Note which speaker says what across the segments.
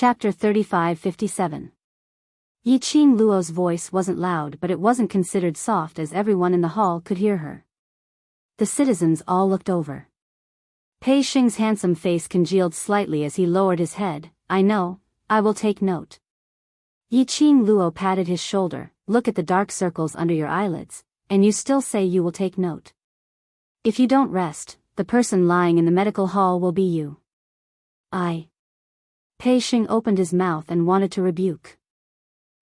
Speaker 1: Chapter 3557. Yiqing Luo's voice wasn't loud, but it wasn't considered soft, as everyone in the hall could hear her. The citizens all looked over. Pei Xing's handsome face congealed slightly as he lowered his head. I know, I will take note. Yiqing Luo patted his shoulder. Look at the dark circles under your eyelids, and you still say you will take note. If you don't rest, the person lying in the medical hall will be you. Pei Xing opened his mouth and wanted to rebuke.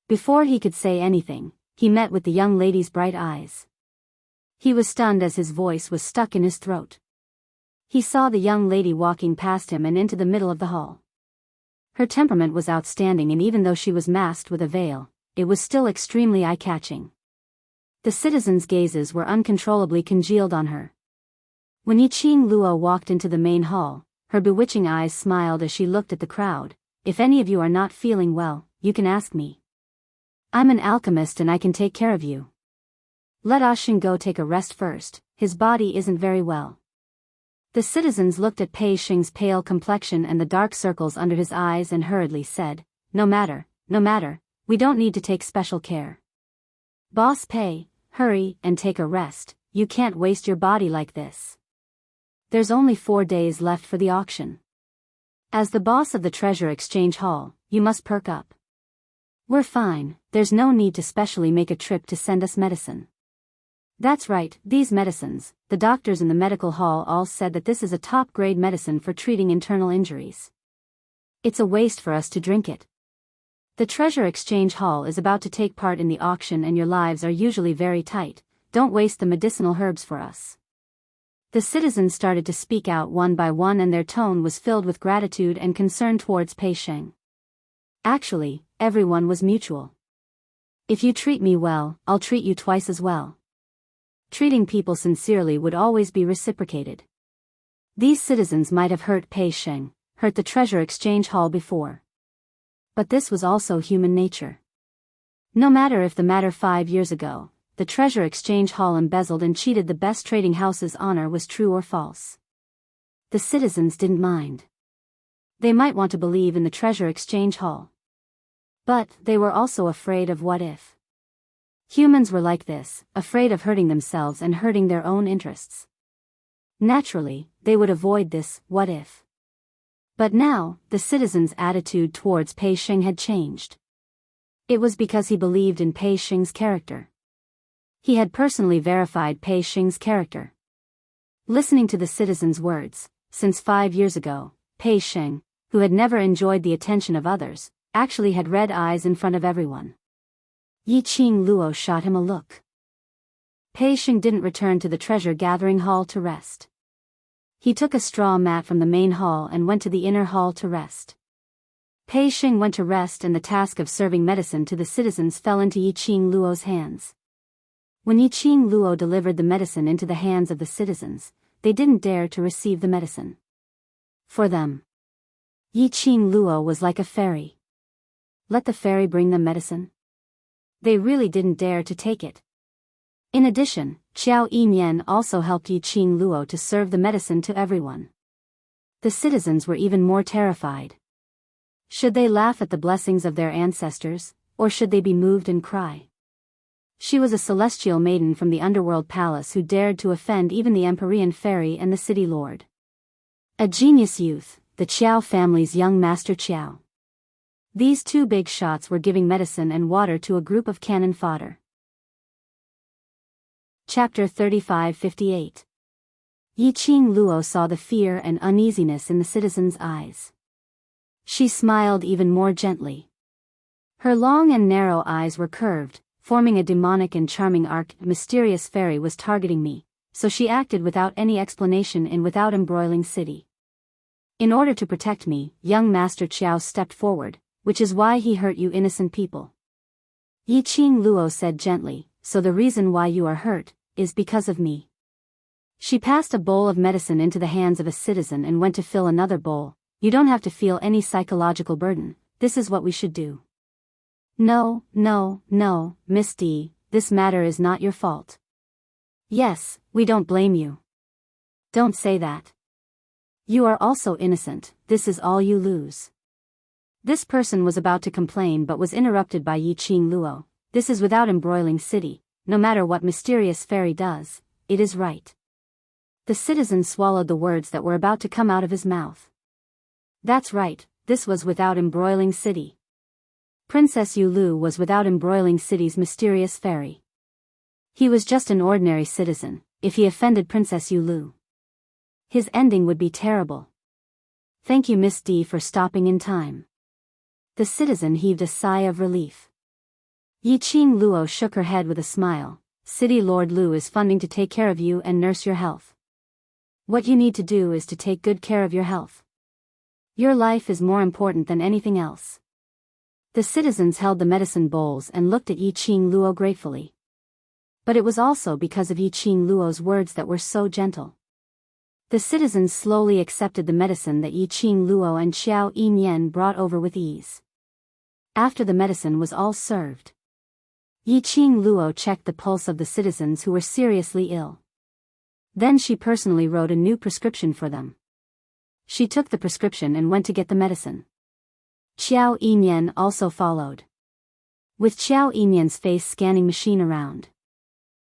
Speaker 1: Before he could say anything, he met with the young lady's bright eyes. He was stunned as his voice was stuck in his throat. He saw the young lady walking past him and into the middle of the hall. Her temperament was outstanding, and even though she was masked with a veil, it was still extremely eye-catching. The citizens' gazes were uncontrollably congealed on her. When Yiqing Luo walked into the main hall, her bewitching eyes smiled as she looked at the crowd. If any of you are not feeling well, you can ask me. I'm an alchemist and I can take care of you. Let Ashin go take a rest first, his body isn't very well. The citizens looked at Pei Xing's pale complexion and the dark circles under his eyes and hurriedly said, No matter, we don't need to take special care. Boss Pei, hurry and take a rest, you can't waste your body like this. There's only 4 days left for the auction. As the boss of the Treasure Exchange Hall, you must perk up. We're fine, there's no need to specially make a trip to send us medicine. That's right, these medicines, the doctors in the medical hall all said that this is a top-grade medicine for treating internal injuries. It's a waste for us to drink it. The Treasure Exchange Hall is about to take part in the auction and your lives are usually very tight, don't waste the medicinal herbs for us. The citizens started to speak out one by one and their tone was filled with gratitude and concern towards Pei Xing. Actually, everyone was mutual. If you treat me well, I'll treat you twice as well. Treating people sincerely would always be reciprocated. These citizens might have hurt Pei Xing, hurt the Treasure Exchange Hall before. But this was also human nature. No matter if the matter 5 years ago, the Treasure Exchange Hall embezzled and cheated the best trading house's honor was true or false. The citizens didn't mind. They might want to believe in the Treasure Exchange Hall. But they were also afraid of what if. Humans were like this, afraid of hurting themselves and hurting their own interests. Naturally, they would avoid this what if. But now, the citizens' attitude towards Pei Xing had changed. It was because he believed in Pei Xing's character. He had personally verified Pei Xing's character. Listening to the citizens' words, since 5 years ago, Pei Xing, who had never enjoyed the attention of others, actually had red eyes in front of everyone. Yiqing Luo shot him a look. Pei Xing didn't return to the treasure gathering hall to rest. He took a straw mat from the main hall and went to the inner hall to rest. Pei Xing went to rest and the task of serving medicine to the citizens fell into Yiqing Luo's hands. When Yiqing Luo delivered the medicine into the hands of the citizens, they didn't dare to receive the medicine. For them, Yiqing Luo was like a fairy. Let the fairy bring them medicine. They really didn't dare to take it. In addition, Qiao Yimian also helped Yiqing Luo to serve the medicine to everyone. The citizens were even more terrified. Should they laugh at the blessings of their ancestors, or should they be moved and cry? She was a celestial maiden from the underworld palace who dared to offend even the Empyrean fairy and the city lord. A genius youth, the Qiao family's young master Qiao. These two big shots were giving medicine and water to a group of cannon fodder. Chapter 3558. Yiqing Luo saw the fear and uneasiness in the citizens' eyes. She smiled even more gently. Her long and narrow eyes were curved, forming a demonic and charming arc. A mysterious fairy was targeting me, so she acted without any explanation in Without Embroiling City. In order to protect me, young Master Qiao stepped forward, which is why he hurt you innocent people. Yiqing Luo said gently, so the reason why you are hurt, is because of me. She passed a bowl of medicine into the hands of a citizen and went to fill another bowl. You don't have to feel any psychological burden, this is what we should do. No, Miss D, this matter is not your fault. Yes, we don't blame you. Don't say that. You are also innocent, this is all you lose. This person was about to complain but was interrupted by Yi Qing Luo. This is without embroiling city, no matter what mysterious fairy does, it is right. The citizen swallowed the words that were about to come out of his mouth. That's right, this was without embroiling city. Princess Yu Lu was without embroiling city's mysterious fairy. He was just an ordinary citizen. If he offended Princess Yu Lu, his ending would be terrible. Thank you, Miss D, for stopping in time. The citizen heaved a sigh of relief. Yi Qing Luo shook her head with a smile. City Lord Lu is funding to take care of you and nurse your health. What you need to do is to take good care of your health. Your life is more important than anything else. The citizens held the medicine bowls and looked at Yi Qing Luo gratefully. But it was also because of Yi Qing Luo's words that were so gentle. The citizens slowly accepted the medicine that Yi Qing Luo and Xiao Yinyan brought over with ease. After the medicine was all served, Yi Qing Luo checked the pulse of the citizens who were seriously ill. Then she personally wrote a new prescription for them. She took the prescription and went to get the medicine. Xiao Yinyan also followed, with Xiao Yinyan's face scanning machine around.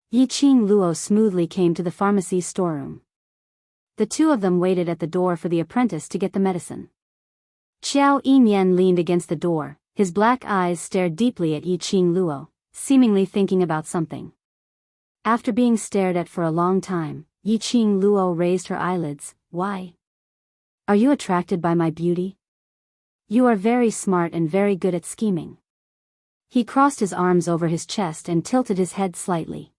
Speaker 1: Yi Qing Luo smoothly came to the pharmacy's storeroom. The two of them waited at the door for the apprentice to get the medicine. Xiao Yinyan leaned against the door, his black eyes stared deeply at Yi Qing Luo, seemingly thinking about something. After being stared at for a long time, Yi Qing Luo raised her eyelids. Why? Are you attracted by my beauty? You are very smart and very good at scheming. He crossed his arms over his chest and tilted his head slightly.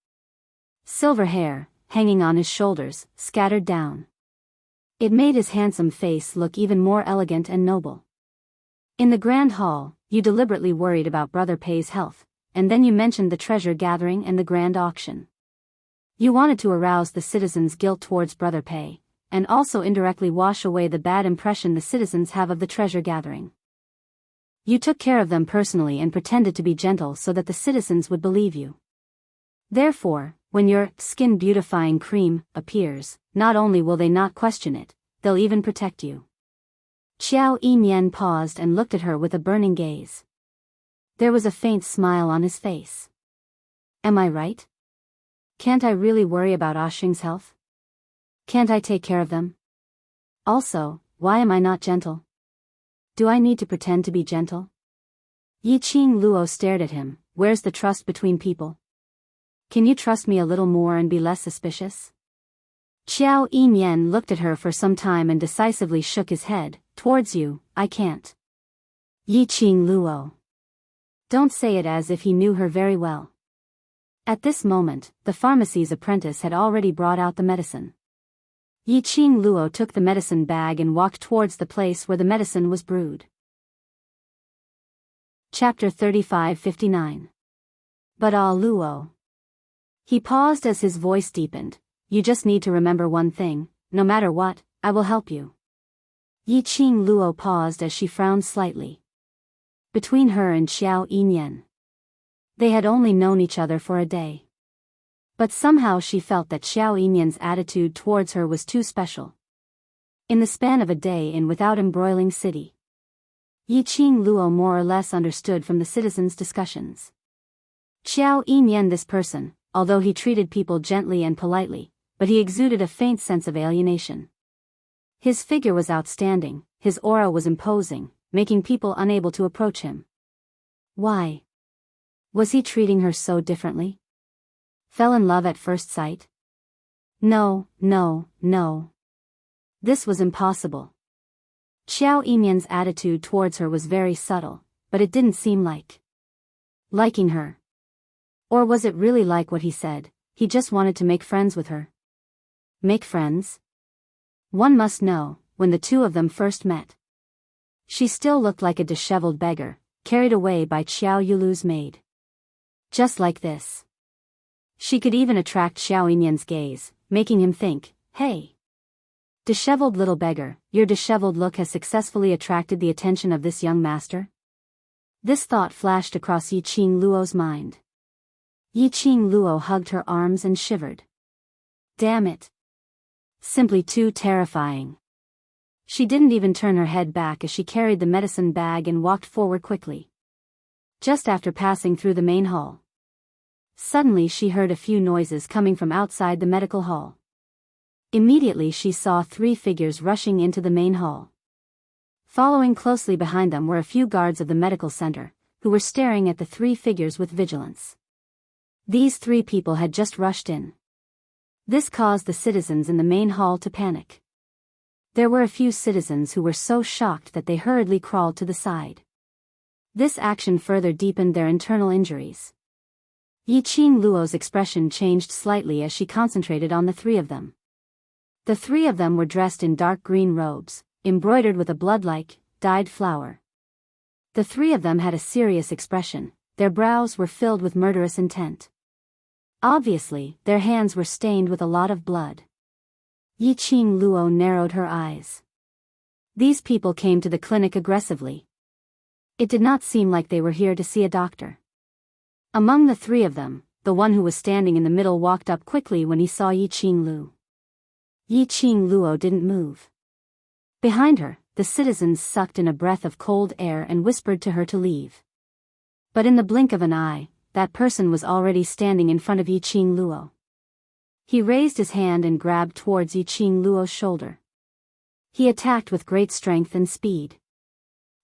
Speaker 1: Silver hair, hanging on his shoulders, scattered down. It made his handsome face look even more elegant and noble. In the grand hall, you deliberately worried about Brother Pei's health, and then you mentioned the treasure gathering and the grand auction. You wanted to arouse the citizens' guilt towards Brother Pei, and also indirectly wash away the bad impression the citizens have of the treasure gathering. You took care of them personally and pretended to be gentle so that the citizens would believe you. Therefore, when your skin beautifying cream appears, not only will they not question it, they'll even protect you. Xiao Yinyan paused and looked at her with a burning gaze. There was a faint smile on his face. Am I right? Can't I really worry about Oshing's health? Can't I take care of them? Also, why am I not gentle? Do I need to pretend to be gentle? Yi Qing Luo stared at him. Where's the trust between people? Can you trust me a little more and be less suspicious? Xiao Yinyan looked at her for some time and decisively shook his head. Towards you, I can't. Yi Qing Luo. Don't say it as if he knew her very well. At this moment, the pharmacy's apprentice had already brought out the medicine. Yi Qing Luo took the medicine bag and walked towards the place where the medicine was brewed. Chapter 35-59. But Luo. He paused as his voice deepened. You just need to remember one thing, no matter what, I will help you. Yi Qing Luo paused as she frowned slightly. Between her and Xiao Yinyan, they had only known each other for a day. But somehow she felt that Xiao Yinyan's attitude towards her was too special. In the span of a day in without embroiling city, Yi Qing Luo more or less understood from the citizens' discussions. Xiao Yinyan, this person, although he treated people gently and politely, but he exuded a faint sense of alienation. His figure was outstanding, his aura was imposing, making people unable to approach him. Why? Was he treating her so differently? Fell in love at first sight? No. This was impossible. Xiao Yinyan's attitude towards her was very subtle, but it didn't seem like liking her. Or was it really like what he said? He just wanted to make friends with her. Make friends? One must know, when the two of them first met, she still looked like a disheveled beggar, carried away by Xiao Yulu's maid. Just like this. She could even attract Xiao Yinyan's gaze, making him think, hey. Disheveled little beggar, your disheveled look has successfully attracted the attention of this young master? This thought flashed across Yi Qing Luo's mind. Yi Qing Luo hugged her arms and shivered. Damn it. Simply too terrifying. She didn't even turn her head back as she carried the medicine bag and walked forward quickly. Just after passing through the main hall, suddenly she heard a few noises coming from outside the medical hall. Immediately she saw 3 figures rushing into the main hall. Following closely behind them were a few guards of the medical center, who were staring at the 3 figures with vigilance. These 3 people had just rushed in. This caused the citizens in the main hall to panic. There were a few citizens who were so shocked that they hurriedly crawled to the side. This action further deepened their internal injuries. Yiqing Luo's expression changed slightly as she concentrated on the 3 of them. The 3 of them were dressed in dark green robes, embroidered with a blood-like, dyed flower. The 3 of them had a serious expression, their brows were filled with murderous intent. Obviously, their hands were stained with a lot of blood. Yiqing Luo narrowed her eyes. These people came to the clinic aggressively. It did not seem like they were here to see a doctor. Among the 3 of them, the one who was standing in the middle walked up quickly when he saw Yiqing Lu. Yiqing Luo didn't move. Behind her, the citizens sucked in a breath of cold air and whispered to her to leave. But in the blink of an eye, that person was already standing in front of Yiqing Luo. He raised his hand and grabbed towards Yiqing Luo's shoulder. He attacked with great strength and speed.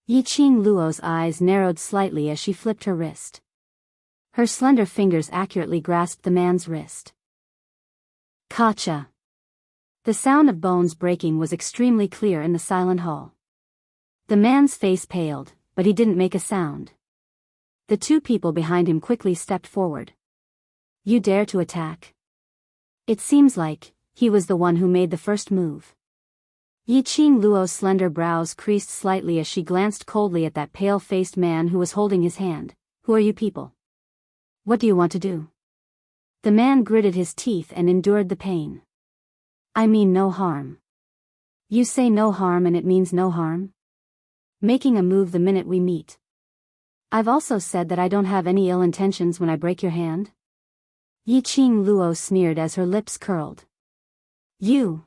Speaker 1: Yiqing Luo's eyes narrowed slightly as she flipped her wrist. Her slender fingers accurately grasped the man's wrist. Kacha! The sound of bones breaking was extremely clear in the silent hall. The man's face paled, but he didn't make a sound. The 2 people behind him quickly stepped forward. You dare to attack? It seems like he was the one who made the first move. Yiqing Luo's slender brows creased slightly as she glanced coldly at that pale-faced man who was holding his hand. Who are you people? What do you want to do? The man gritted his teeth and endured the pain. I mean no harm. You say no harm and it means no harm? Making a move the minute we meet. I've also said that I don't have any ill intentions when I break your hand. Yiqing Luo sneered as her lips curled. You!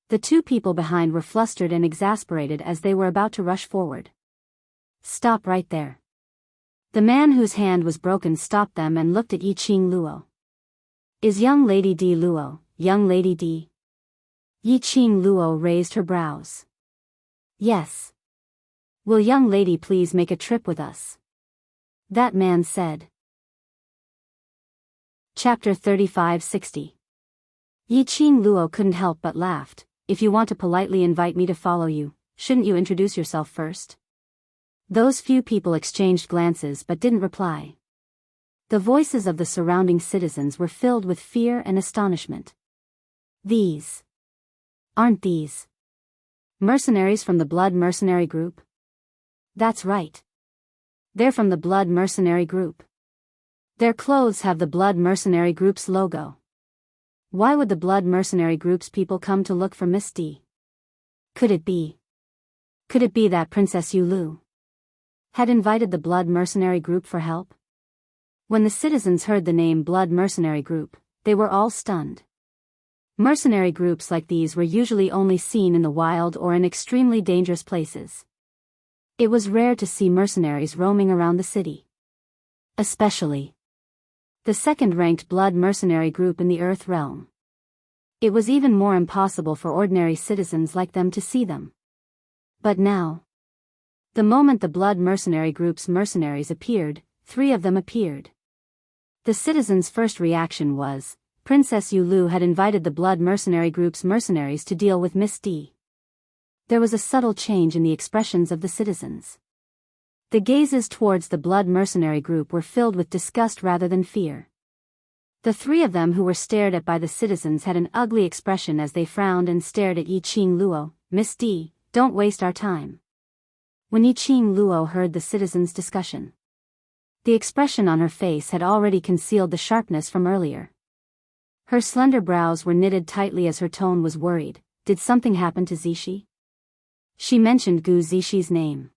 Speaker 1: The 2 people behind were flustered and exasperated as they were about to rush forward. Stop right there. The man whose hand was broken stopped them and looked at Yiqing Luo. Is young Lady D Luo, young Lady D? Yiqing Luo raised her brows. Yes. Will young lady please make a trip with us? That man said. Chapter 3560. Yiqing Luo couldn't help but laughed. If you want to politely invite me to follow you, shouldn't you introduce yourself first? Those few people exchanged glances but didn't reply. The voices of the surrounding citizens were filled with fear and astonishment. These. Aren't these mercenaries from the Blood Mercenary Group? That's right. They're from the Blood Mercenary Group. Their clothes have the Blood Mercenary Group's logo. Why would the Blood Mercenary Group's people come to look for Miss D? Could it be that Princess Yu Lu had invited the Blood Mercenary Group for help? When the citizens heard the name Blood Mercenary Group, they were all stunned. Mercenary groups like these were usually only seen in the wild or in extremely dangerous places. It was rare to see mercenaries roaming around the city. Especially the second-ranked Blood Mercenary Group in the Earth realm. It was even more impossible for ordinary citizens like them to see them. But now, the moment the Blood Mercenary Group's mercenaries appeared, 3 of them appeared. The citizens' first reaction was, Princess Yu Lu had invited the Blood Mercenary Group's mercenaries to deal with Miss D. There was a subtle change in the expressions of the citizens. The gazes towards the Blood Mercenary Group were filled with disgust rather than fear. The 3 of them who were stared at by the citizens had an ugly expression as they frowned and stared at Yiqing Luo. Miss D, don't waste our time. When Yiqing Luo heard the citizens' discussion, the expression on her face had already concealed the sharpness from earlier. Her slender brows were knitted tightly as her tone was worried. Did something happen to Zishi? She mentioned Gu Zishi's name.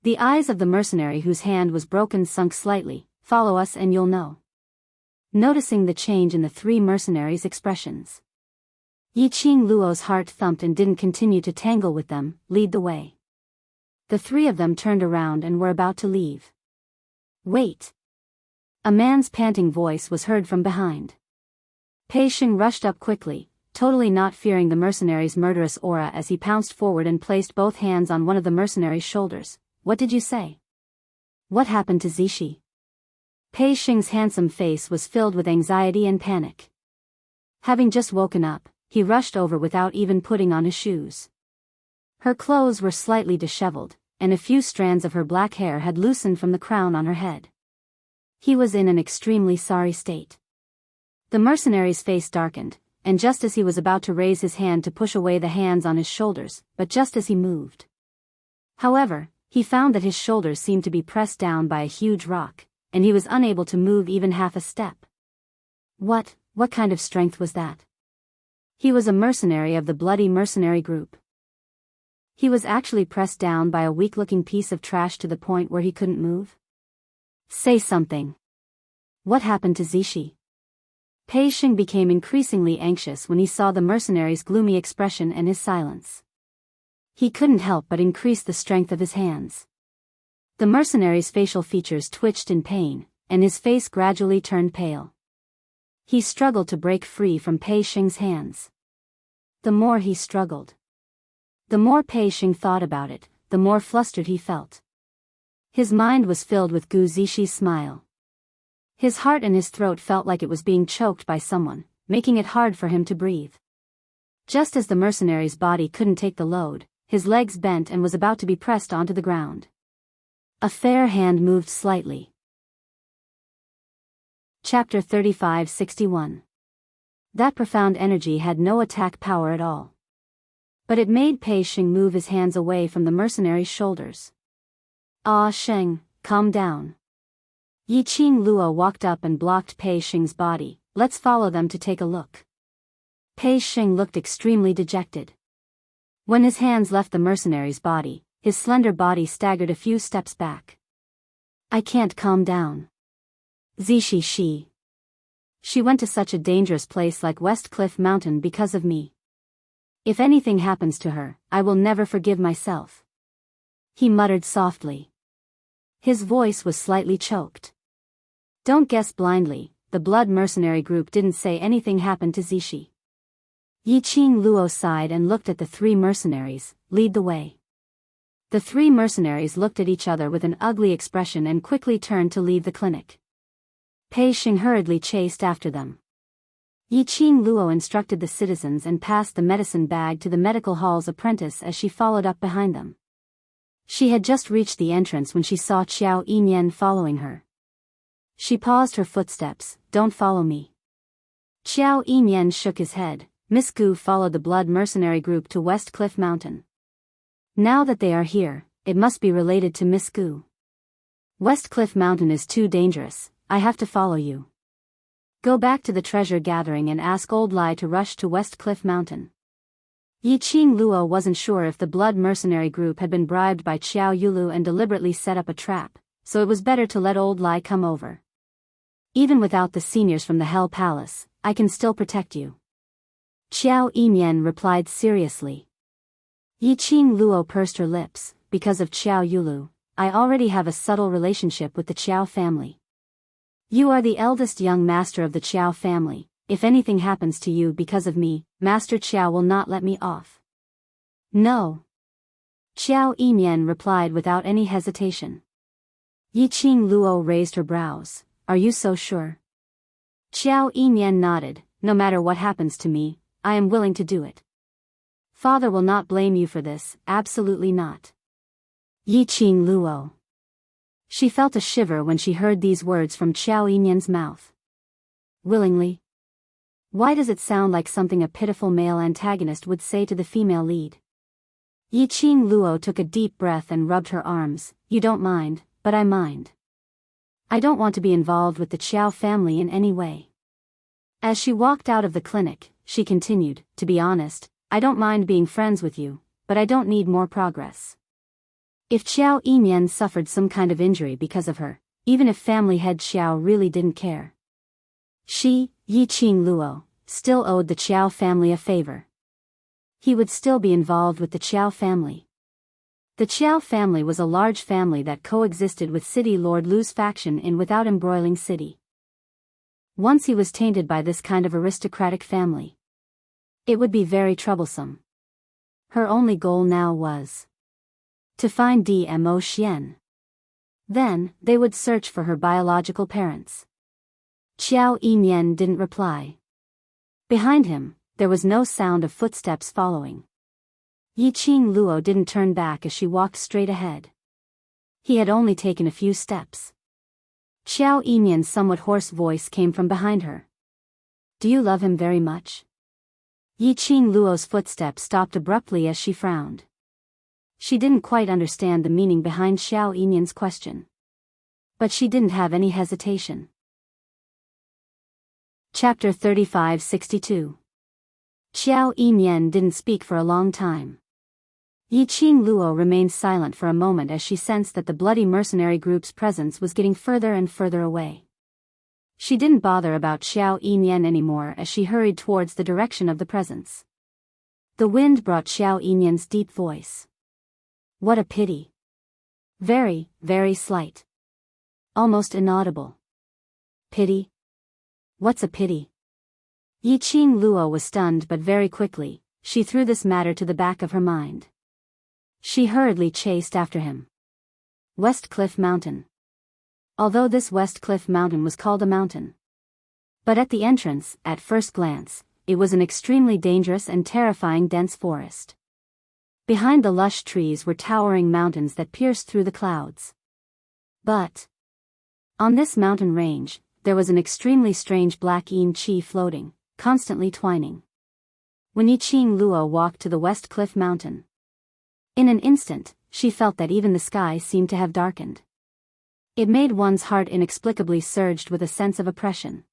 Speaker 1: The eyes of the mercenary whose hand was broken sunk slightly. Follow us and you'll know. Noticing the change in the 3 mercenaries' expressions, Yi Qing Luo's heart thumped and didn't continue to tangle with them. Lead the way. The three of them turned around and were about to leave. Wait. A man's panting voice was heard from behind. Pei Xing rushed up quickly, totally not fearing the mercenary's murderous aura as he pounced forward and placed both hands on one of the mercenary's shoulders. What did you say? What happened to Zixi? Pei Xing's handsome face was filled with anxiety and panic. Having just woken up, he rushed over without even putting on his shoes. Her clothes were slightly disheveled, and a few strands of her black hair had loosened from the crown on her head. He was in an extremely sorry state. The mercenary's face darkened, and just as he was about to raise his hand to push away the hands on his shoulders, but just as he moved. However, he found that his shoulders seemed to be pressed down by a huge rock, and he was unable to move even half a step. What kind of strength was that? He was a mercenary of the bloody mercenary group. He was actually pressed down by a weak-looking piece of trash to the point where he couldn't move? Say something. What happened to Zixi? Pei Xing became increasingly anxious when he saw the mercenary's gloomy expression and his silence. He couldn't help but increase the strength of his hands. The mercenary's facial features twitched in pain, and his face gradually turned pale. He struggled to break free from Pei Xing's hands. The more he struggled, the more Pei Xing thought about it, the more flustered he felt. His mind was filled with Gu Zixi's smile. His heart and his throat felt like it was being choked by someone, making it hard for him to breathe. Just as the mercenary's body couldn't take the load, his legs bent and was about to be pressed onto the ground. A fair hand moved slightly. Chapter 35-61. That profound energy had no attack power at all. But it made Pei Xing move his hands away from the mercenary's shoulders. Ah Sheng, calm down. Yi Qing Luo walked up and blocked Pei Xing's body. Let's follow them to take a look. Pei Xing looked extremely dejected. When his hands left the mercenary's body, his slender body staggered a few steps back. I can't calm down. Zixi She went to such a dangerous place like West Cliff Mountain because of me. If anything happens to her, I will never forgive myself. He muttered softly. His voice was slightly choked. Don't guess blindly, the blood mercenary group didn't say anything happened to Zixi. Yi Qing Luo sighed and looked at the three mercenaries. Lead the way. The three mercenaries looked at each other with an ugly expression and quickly turned to leave the clinic. Pei Xing hurriedly chased after them. Yi Qing Luo instructed the citizens and passed the medicine bag to the medical hall's apprentice as she followed up behind them. She had just reached the entrance when she saw Qiao Yinyan following her. She paused her footsteps. Don't follow me. Qiao Yinyan shook his head. Miss Gu followed the blood mercenary group to West Cliff Mountain. Now that they are here, it must be related to Miss Gu. West Cliff Mountain is too dangerous. I have to follow you. Go back to the treasure gathering and ask Old Lai to rush to West Cliff Mountain. Yi Qing Luo wasn't sure if the blood mercenary group had been bribed by Qiao Yulu and deliberately set up a trap, so it was better to let Old Lai come over. Even without the seniors from the Hell Palace, I can still protect you. Qiao Yinyan replied seriously. Yi Qing Luo pursed her lips. Because of Qiao Yulu, I already have a subtle relationship with the Qiao family. You are the eldest young master of the Qiao family. If anything happens to you because of me, Master Qiao will not let me off. No. Qiao Yinyan replied without any hesitation. Yi Qing Luo raised her brows. Are you so sure? Qiao Yinyan nodded. No matter what happens to me, I am willing to do it. Father will not blame you for this, absolutely not. Yi Qing Luo. She felt a shiver when she heard these words from Qiao Yinyan's mouth. Willingly? Why does it sound like something a pitiful male antagonist would say to the female lead? Yi Qing Luo took a deep breath and rubbed her arms. You don't mind, but I mind. I don't want to be involved with the Qiao family in any way. As she walked out of the clinic, she continued, to be honest, I don't mind being friends with you, but I don't need more progress. If Qiao Yinyan suffered some kind of injury because of her, even if family head Qiao really didn't care. She, Yi Qing Luo, still owed the Qiao family a favor. He would still be involved with the Qiao family. The Qiao family was a large family that coexisted with City Lord Lu's faction in Without Embroiling City. Once he was tainted by this kind of aristocratic family, it would be very troublesome. Her only goal now was to find Dmo Xian. Then, they would search for her biological parents. Qiao Yimian didn't reply. Behind him, there was no sound of footsteps following. Yiqing Luo didn't turn back as she walked straight ahead. He had only taken a few steps. Qiao Yimian's somewhat hoarse voice came from behind her. Do you love him very much? Yiqing Luo's footsteps stopped abruptly as she frowned. She didn't quite understand the meaning behind Xiao Yimian's question. But she didn't have any hesitation. Chapter 3562. Qiao Yimian didn't speak for a long time. Yiqing Luo remained silent for a moment as she sensed that the bloody mercenary group's presence was getting further and further away. She didn't bother about Xiao Yimian anymore as she hurried towards the direction of the presence. The wind brought Xiao Yimian's deep voice. What a pity. Very, very slight. Almost inaudible. Pity? What's a pity? Yiqing Luo was stunned, but very quickly, she threw this matter to the back of her mind. She hurriedly chased after him. West Cliff Mountain. Although this West Cliff Mountain was called a mountain, but at the entrance, at first glance, it was an extremely dangerous and terrifying dense forest. Behind the lush trees were towering mountains that pierced through the clouds. But on this mountain range, there was an extremely strange black yin qi floating, constantly twining. When Yiqing Luo walked to the West Cliff Mountain, in an instant, she felt that even the sky seemed to have darkened. It made one's heart inexplicably surged with a sense of oppression.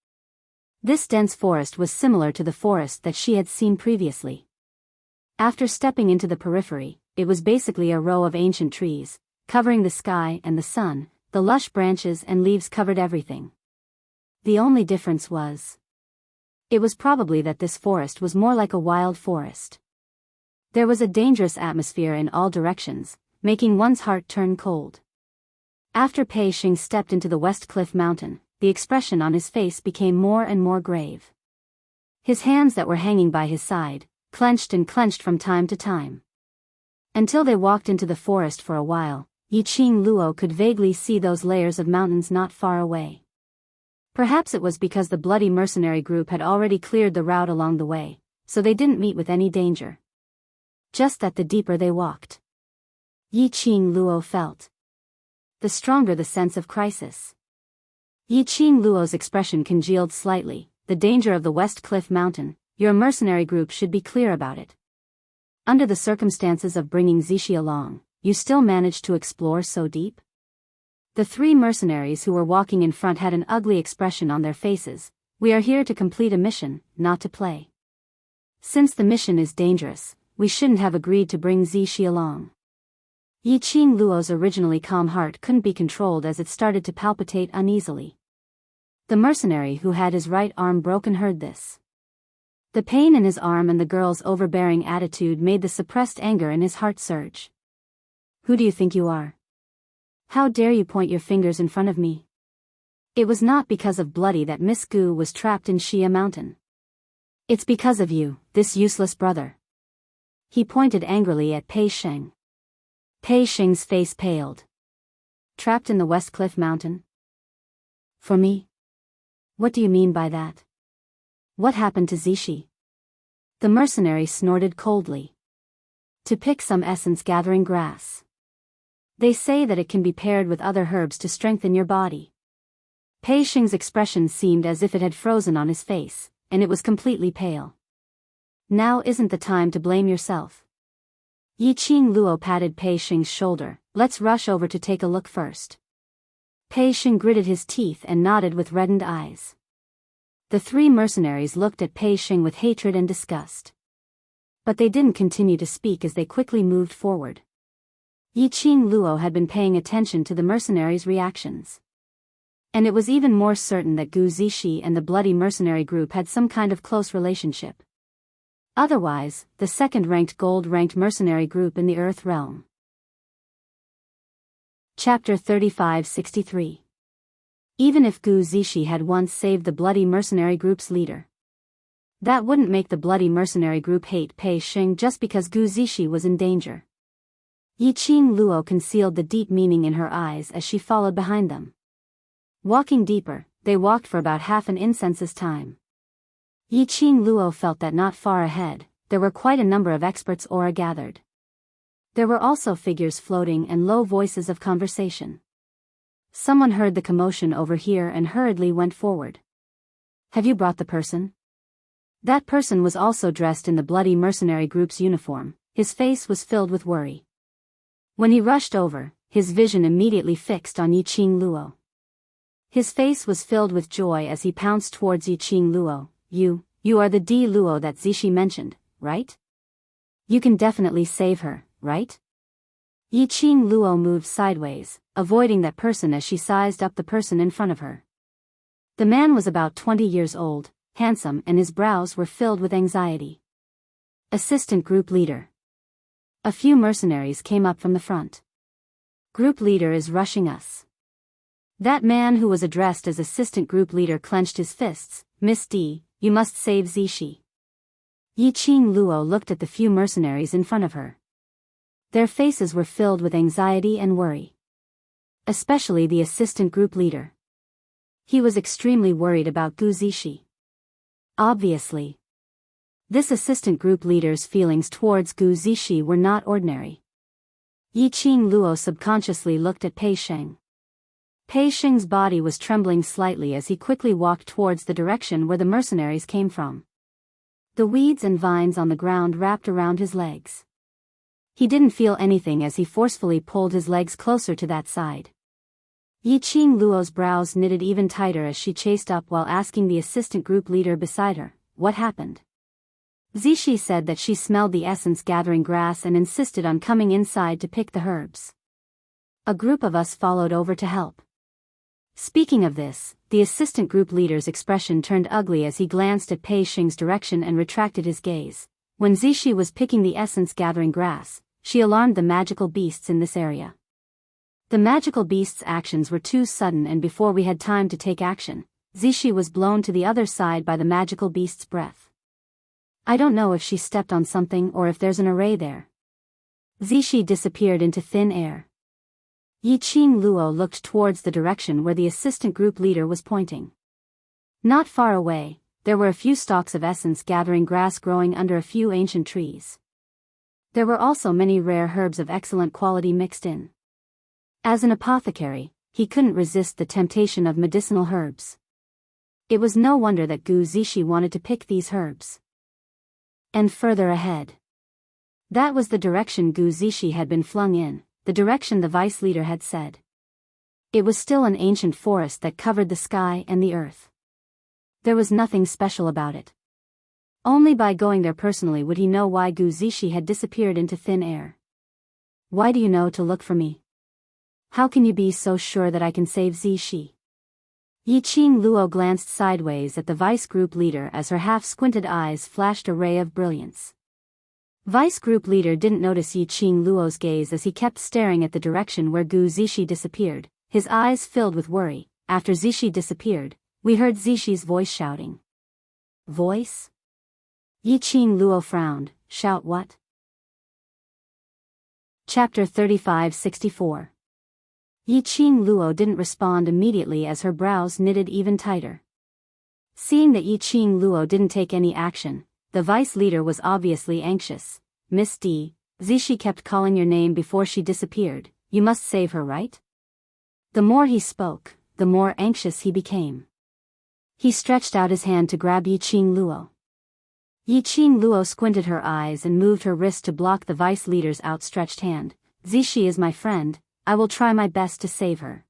Speaker 1: This dense forest was similar to the forest that she had seen previously. After stepping into the periphery, it was basically a row of ancient trees, covering the sky and the sun. The lush branches and leaves covered everything. The only difference was, it was probably that this forest was more like a wild forest. There was a dangerous atmosphere in all directions, making one's heart turn cold. After Pei Xing stepped into the West Cliff Mountain, the expression on his face became more and more grave. His hands that were hanging by his side, clenched and clenched from time to time. Until they walked into the forest for a while, Yiqing Luo could vaguely see those layers of mountains not far away. Perhaps it was because the bloody mercenary group had already cleared the route along the way, so they didn't meet with any danger. Just that the deeper they walked, Yiqing Luo felt, the stronger the sense of crisis. Yiqing Luo's expression congealed slightly. The danger of the West Cliff Mountain, your mercenary group should be clear about it. Under the circumstances of bringing Zixi along, you still managed to explore so deep? The three mercenaries who were walking in front had an ugly expression on their faces. We are here to complete a mission, not to play. Since the mission is dangerous, we shouldn't have agreed to bring Zixi along. Yiqing Luo's originally calm heart couldn't be controlled as it started to palpitate uneasily. The mercenary who had his right arm broken heard this. The pain in his arm and the girl's overbearing attitude made the suppressed anger in his heart surge. Who do you think you are? How dare you point your fingers in front of me? It was not because of Bloody that Miss Gu was trapped in Xia Mountain. It's because of you, this useless brother. He pointed angrily at Pei Xing. Pei Xing's face paled. Trapped in the West Cliff Mountain? For me? What do you mean by that? What happened to Zixi? The mercenary snorted coldly. To pick some essence gathering grass. They say that it can be paired with other herbs to strengthen your body. Pei Xing's expression seemed as if it had frozen on his face, and it was completely pale. Now isn't the time to blame yourself. Yiqing Luo patted Pei Xing's shoulder. Let's rush over to take a look first. Pei Xing gritted his teeth and nodded with reddened eyes. The three mercenaries looked at Pei Xing with hatred and disgust. But they didn't continue to speak as they quickly moved forward. Yiqing Luo had been paying attention to the mercenaries' reactions. And it was even more certain that Gu Zishi and the bloody mercenary group had some kind of close relationship. Otherwise, the second-ranked gold-ranked mercenary group in the Earth realm. Chapter 3563. Even if Gu Zishi had once saved the bloody mercenary group's leader, that wouldn't make the bloody mercenary group hate Pei Xing just because Gu Zishi was in danger. Yiqing Luo concealed the deep meaning in her eyes as she followed behind them. Walking deeper, they walked for about half an incense's time. Yiqing Luo felt that not far ahead, there were quite a number of experts aura gathered. There were also figures floating and low voices of conversation. Someone heard the commotion over here and hurriedly went forward. Have you brought the person? That person was also dressed in the bloody mercenary group's uniform. His face was filled with worry. When he rushed over, his vision immediately fixed on Yiqing Luo. His face was filled with joy as he pounced towards Yiqing Luo. You are the D Luo that Zishi mentioned, right? You can definitely save her, right? Yiqing Luo moved sideways, avoiding that person as she sized up the person in front of her. The man was about 20 years old, handsome, and his brows were filled with anxiety. Assistant Group Leader. A few mercenaries came up from the front. Group Leader is rushing us. That man who was addressed as Assistant Group Leader clenched his fists. Miss D, you must save Zishi. Yiqing Luo looked at the few mercenaries in front of her. Their faces were filled with anxiety and worry. Especially the Assistant Group Leader. He was extremely worried about Gu Zishi. Obviously, this Assistant Group Leader's feelings towards Gu Zishi were not ordinary. Yiqing Luo subconsciously looked at Pei Xing. Pei Xing's body was trembling slightly as he quickly walked towards the direction where the mercenaries came from. The weeds and vines on the ground wrapped around his legs. He didn't feel anything as he forcefully pulled his legs closer to that side. Yiqing Luo's brows knitted even tighter as she chased up while asking the Assistant Group Leader beside her, what happened? Zishi said that she smelled the essence gathering grass and insisted on coming inside to pick the herbs. A group of us followed over to help. Speaking of this, the Assistant Group Leader's expression turned ugly as he glanced at Pei Xing's direction and retracted his gaze. When Zishi was picking the essence gathering grass, she alarmed the magical beasts in this area. The magical beast's actions were too sudden, and before we had time to take action, Zishi was blown to the other side by the magical beast's breath. I don't know if she stepped on something or if there's an array there. Zishi disappeared into thin air. Yiqing Luo looked towards the direction where the Assistant Group Leader was pointing. Not far away, there were a few stalks of essence gathering grass growing under a few ancient trees. There were also many rare herbs of excellent quality mixed in. As an apothecary, he couldn't resist the temptation of medicinal herbs. It was no wonder that Gu Zishi wanted to pick these herbs. And further ahead. That was the direction Gu Zishi had been flung in, the direction the vice leader had said. It was still an ancient forest that covered the sky and the earth. There was nothing special about it. Only by going there personally would he know why Gu Zishi had disappeared into thin air. Why do you know to look for me? How can you be so sure that I can save Zishi? Yiqing Luo glanced sideways at the vice group leader as her half-squinted eyes flashed a ray of brilliance. Vice group leader didn't notice Yiqing Luo's gaze as he kept staring at the direction where Gu Zishi disappeared, his eyes filled with worry. After Zishi disappeared, we heard Zishi's voice shouting. Voice? Yiqing Luo frowned. Shout what? Chapter 3564. Yiqing Luo didn't respond immediately as her brows knitted even tighter. Seeing that Yiqing Luo didn't take any action, the vice leader was obviously anxious. Miss D, Zishi kept calling your name before she disappeared. You must save her, right? The more he spoke, the more anxious he became. He stretched out his hand to grab Yiqing Luo. Yiqing Luo squinted her eyes and moved her wrist to block the vice leader's outstretched hand. Zishi is my friend. I will try my best to save her.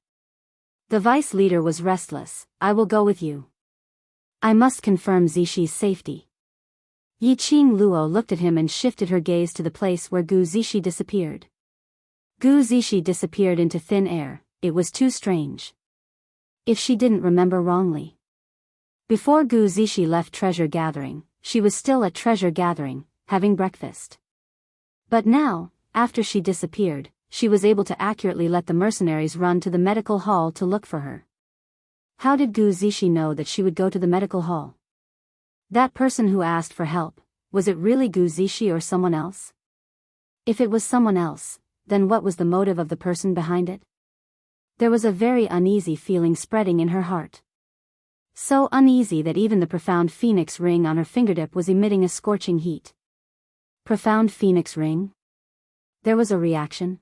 Speaker 1: The vice leader was restless. I will go with you. I must confirm Zishi's safety. Yiqing Luo looked at him and shifted her gaze to the place where Gu Zishi disappeared. Gu Zishi disappeared into thin air. It was too strange. If she didn't remember wrongly. Before Gu Zishi left treasure gathering, she was still at treasure gathering, having breakfast. But now, after she disappeared, she was able to accurately let the mercenaries run to the medical hall to look for her. How did Gu Zishi know that she would go to the medical hall? That person who asked for help, was it really Gu Zishi or someone else? If it was someone else, then what was the motive of the person behind it? There was a very uneasy feeling spreading in her heart. So uneasy that even the profound phoenix ring on her fingertip was emitting a scorching heat. Profound phoenix ring? There was a reaction.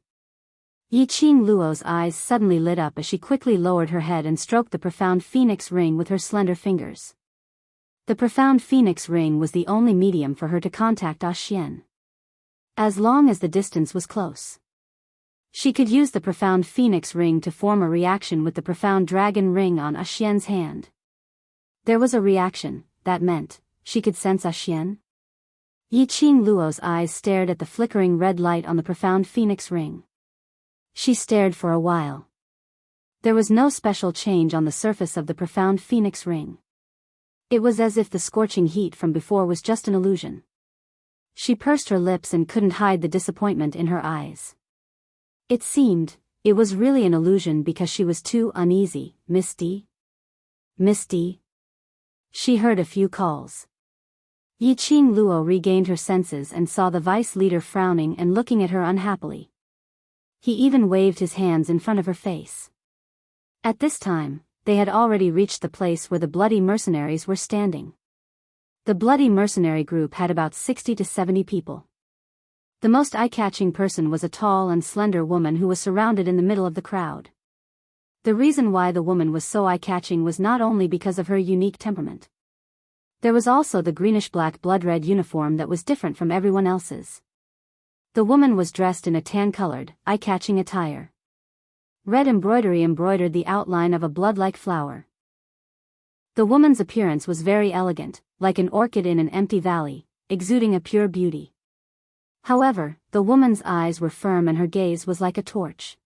Speaker 1: Yiqing Luo's eyes suddenly lit up as she quickly lowered her head and stroked the profound phoenix ring with her slender fingers. The profound phoenix ring was the only medium for her to contact Xian. As long as the distance was close. She could use the profound phoenix ring to form a reaction with the profound dragon ring on Xian's hand. There was a reaction, that meant, she could sense Xian. Yiqing Luo's eyes stared at the flickering red light on the profound phoenix ring. She stared for a while. There was no special change on the surface of the profound phoenix ring. It was as if the scorching heat from before was just an illusion. She pursed her lips and couldn't hide the disappointment in her eyes. It seemed, it was really an illusion because she was too uneasy. Misty? Misty? She heard a few calls. Yiqing Luo regained her senses and saw the vice leader frowning and looking at her unhappily. He even waved his hands in front of her face. At this time, they had already reached the place where the bloody mercenaries were standing. The bloody mercenary group had about 60 to 70 people. The most eye-catching person was a tall and slender woman who was surrounded in the middle of the crowd. The reason why the woman was so eye-catching was not only because of her unique temperament. There was also the greenish-black blood-red uniform that was different from everyone else's. The woman was dressed in a tan-colored, eye-catching attire. Red embroidery embroidered the outline of a blood-like flower. The woman's appearance was very elegant, like an orchid in an empty valley, exuding a pure beauty. However, the woman's eyes were firm and her gaze was like a torch.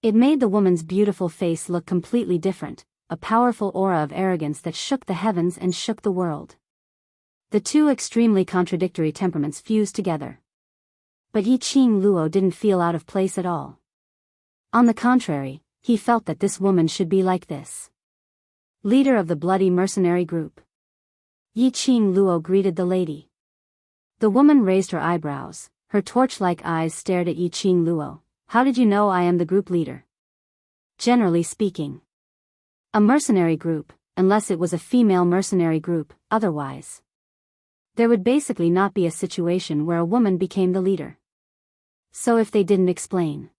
Speaker 1: It made the woman's beautiful face look completely different, a powerful aura of arrogance that shook the heavens and shook the world. The two extremely contradictory temperaments fused together. But Yiqing Luo didn't feel out of place at all. On the contrary, he felt that this woman should be like this. Leader of the bloody mercenary group. Yiqing Luo greeted the lady. The woman raised her eyebrows, her torch-like eyes stared at Yiqing Luo. How did you know I am the group leader? Generally speaking. A mercenary group, unless it was a female mercenary group, otherwise. There would basically not be a situation where a woman became the leader. So if they didn't explain.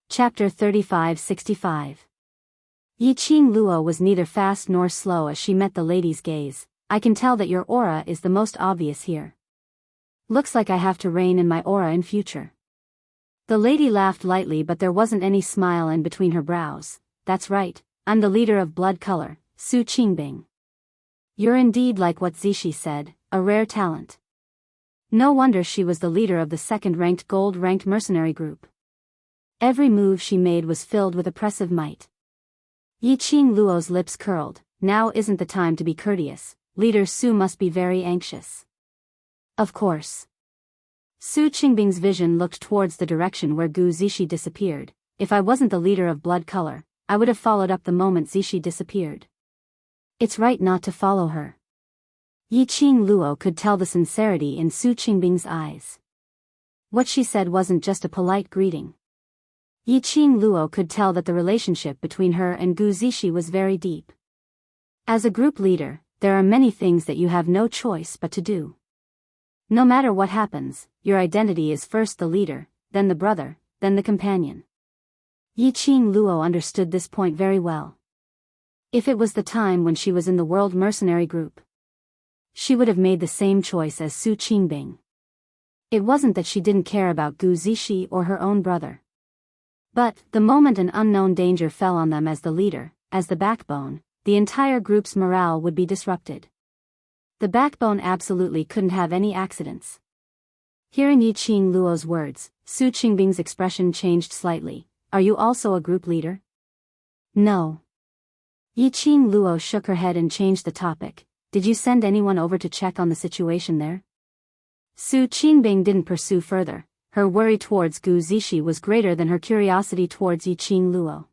Speaker 1: Chapter 35-65. Yiqing Luo was neither fast nor slow as she met the lady's gaze. I can tell that your aura is the most obvious here. Looks like I have to rein in my aura in future. The lady laughed lightly, but there wasn't any smile in between her brows. That's right, I'm the leader of blood color, Su Qingbing. You're indeed like what Zishi said, a rare talent. No wonder she was the leader of the second-ranked gold-ranked mercenary group. Every move she made was filled with oppressive might. Yiqing Luo's lips curled. Now isn't the time to be courteous. Leader Su must be very anxious. Of course. Su Qingbing's vision looked towards the direction where Gu Zishi disappeared. If I wasn't the leader of blood color, I would have followed up the moment Zishi disappeared. It's right not to follow her. Yiqing Luo could tell the sincerity in Su Qingbing's eyes. What she said wasn't just a polite greeting. Yiqing Luo could tell that the relationship between her and Gu Zishi was very deep. As a group leader, there are many things that you have no choice but to do. No matter what happens, your identity is first the leader, then the brother, then the companion. Yiqing Luo understood this point very well. If it was the time when she was in the World Mercenary Group, she would have made the same choice as Su Qingbing. It wasn't that she didn't care about Gu Zishi or her own brother. But, the moment an unknown danger fell on them as the leader, as the backbone, the entire group's morale would be disrupted. The backbone absolutely couldn't have any accidents. Hearing Yiqing Luo's words, Su Qingbing's expression changed slightly. Are you also a group leader? No. Yiqing Luo shook her head and changed the topic. Did you send anyone over to check on the situation there? Su Qingbing didn't pursue further. Her worry towards Gu Zishi was greater than her curiosity towards Yiqing Luo.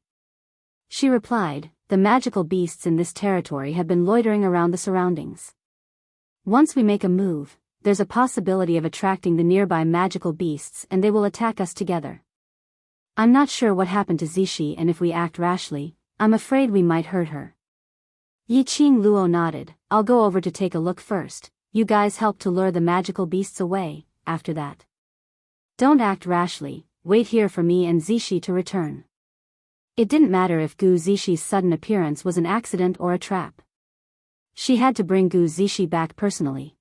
Speaker 1: She replied, the magical beasts in this territory have been loitering around the surroundings. Once we make a move, there's a possibility of attracting the nearby magical beasts and they will attack us together. I'm not sure what happened to Zishi, and if we act rashly, I'm afraid we might hurt her. Yiqing Luo nodded. I'll go over to take a look first. You guys help to lure the magical beasts away, after that. Don't act rashly, wait here for me and Zishi to return. It didn't matter if Gu Zishi's sudden appearance was an accident or a trap. She had to bring Gu Zishi back personally.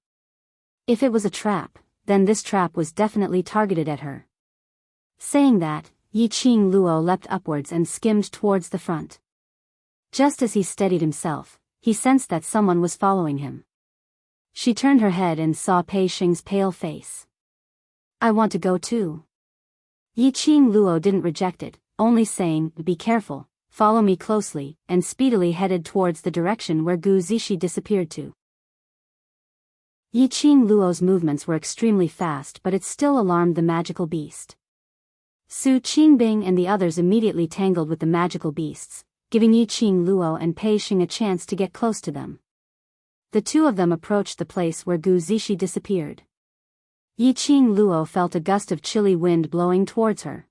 Speaker 1: If it was a trap, then this trap was definitely targeted at her. Saying that, Yiqing Luo leapt upwards and skimmed towards the front. Just as he steadied himself, he sensed that someone was following him. She turned her head and saw Pei Xing's pale face. I want to go too. Yiqing Luo didn't reject it, only saying, be careful, follow me closely, and speedily headed towards the direction where Gu Zishi disappeared to. Yiqing Luo's movements were extremely fast, but it still alarmed the magical beast. Su Qingbing and the others immediately tangled with the magical beasts, giving Yiqing Luo and Pei Xing a chance to get close to them. The two of them approached the place where Gu Zishi disappeared. Yiqing Luo felt a gust of chilly wind blowing towards her.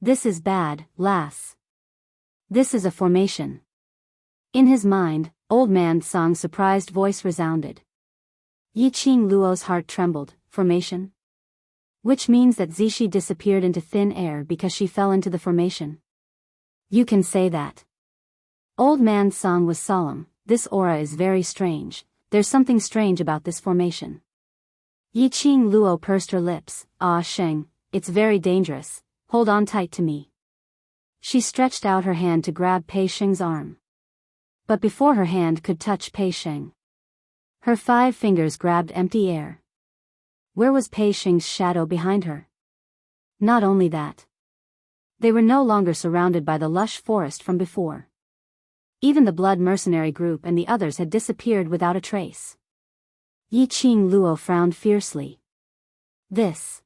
Speaker 1: This is bad, lass. This is a formation. In his mind, Old Man Song's surprised voice resounded. Yiqing Luo's heart trembled. Formation? Which means that Zishi disappeared into thin air because she fell into the formation. You can say that. Old Man Song was solemn. This aura is very strange. There's something strange about this formation. Yiqing Luo pursed her lips. Ah Sheng, it's very dangerous. Hold on tight to me. She stretched out her hand to grab Pei Xing's arm. But before her hand could touch Pei Xing, her 5 fingers grabbed empty air. Where was Pei Xing's shadow behind her? Not only that. They were no longer surrounded by the lush forest from before. Even the blood mercenary group and the others had disappeared without a trace. Yiqing Luo frowned fiercely. This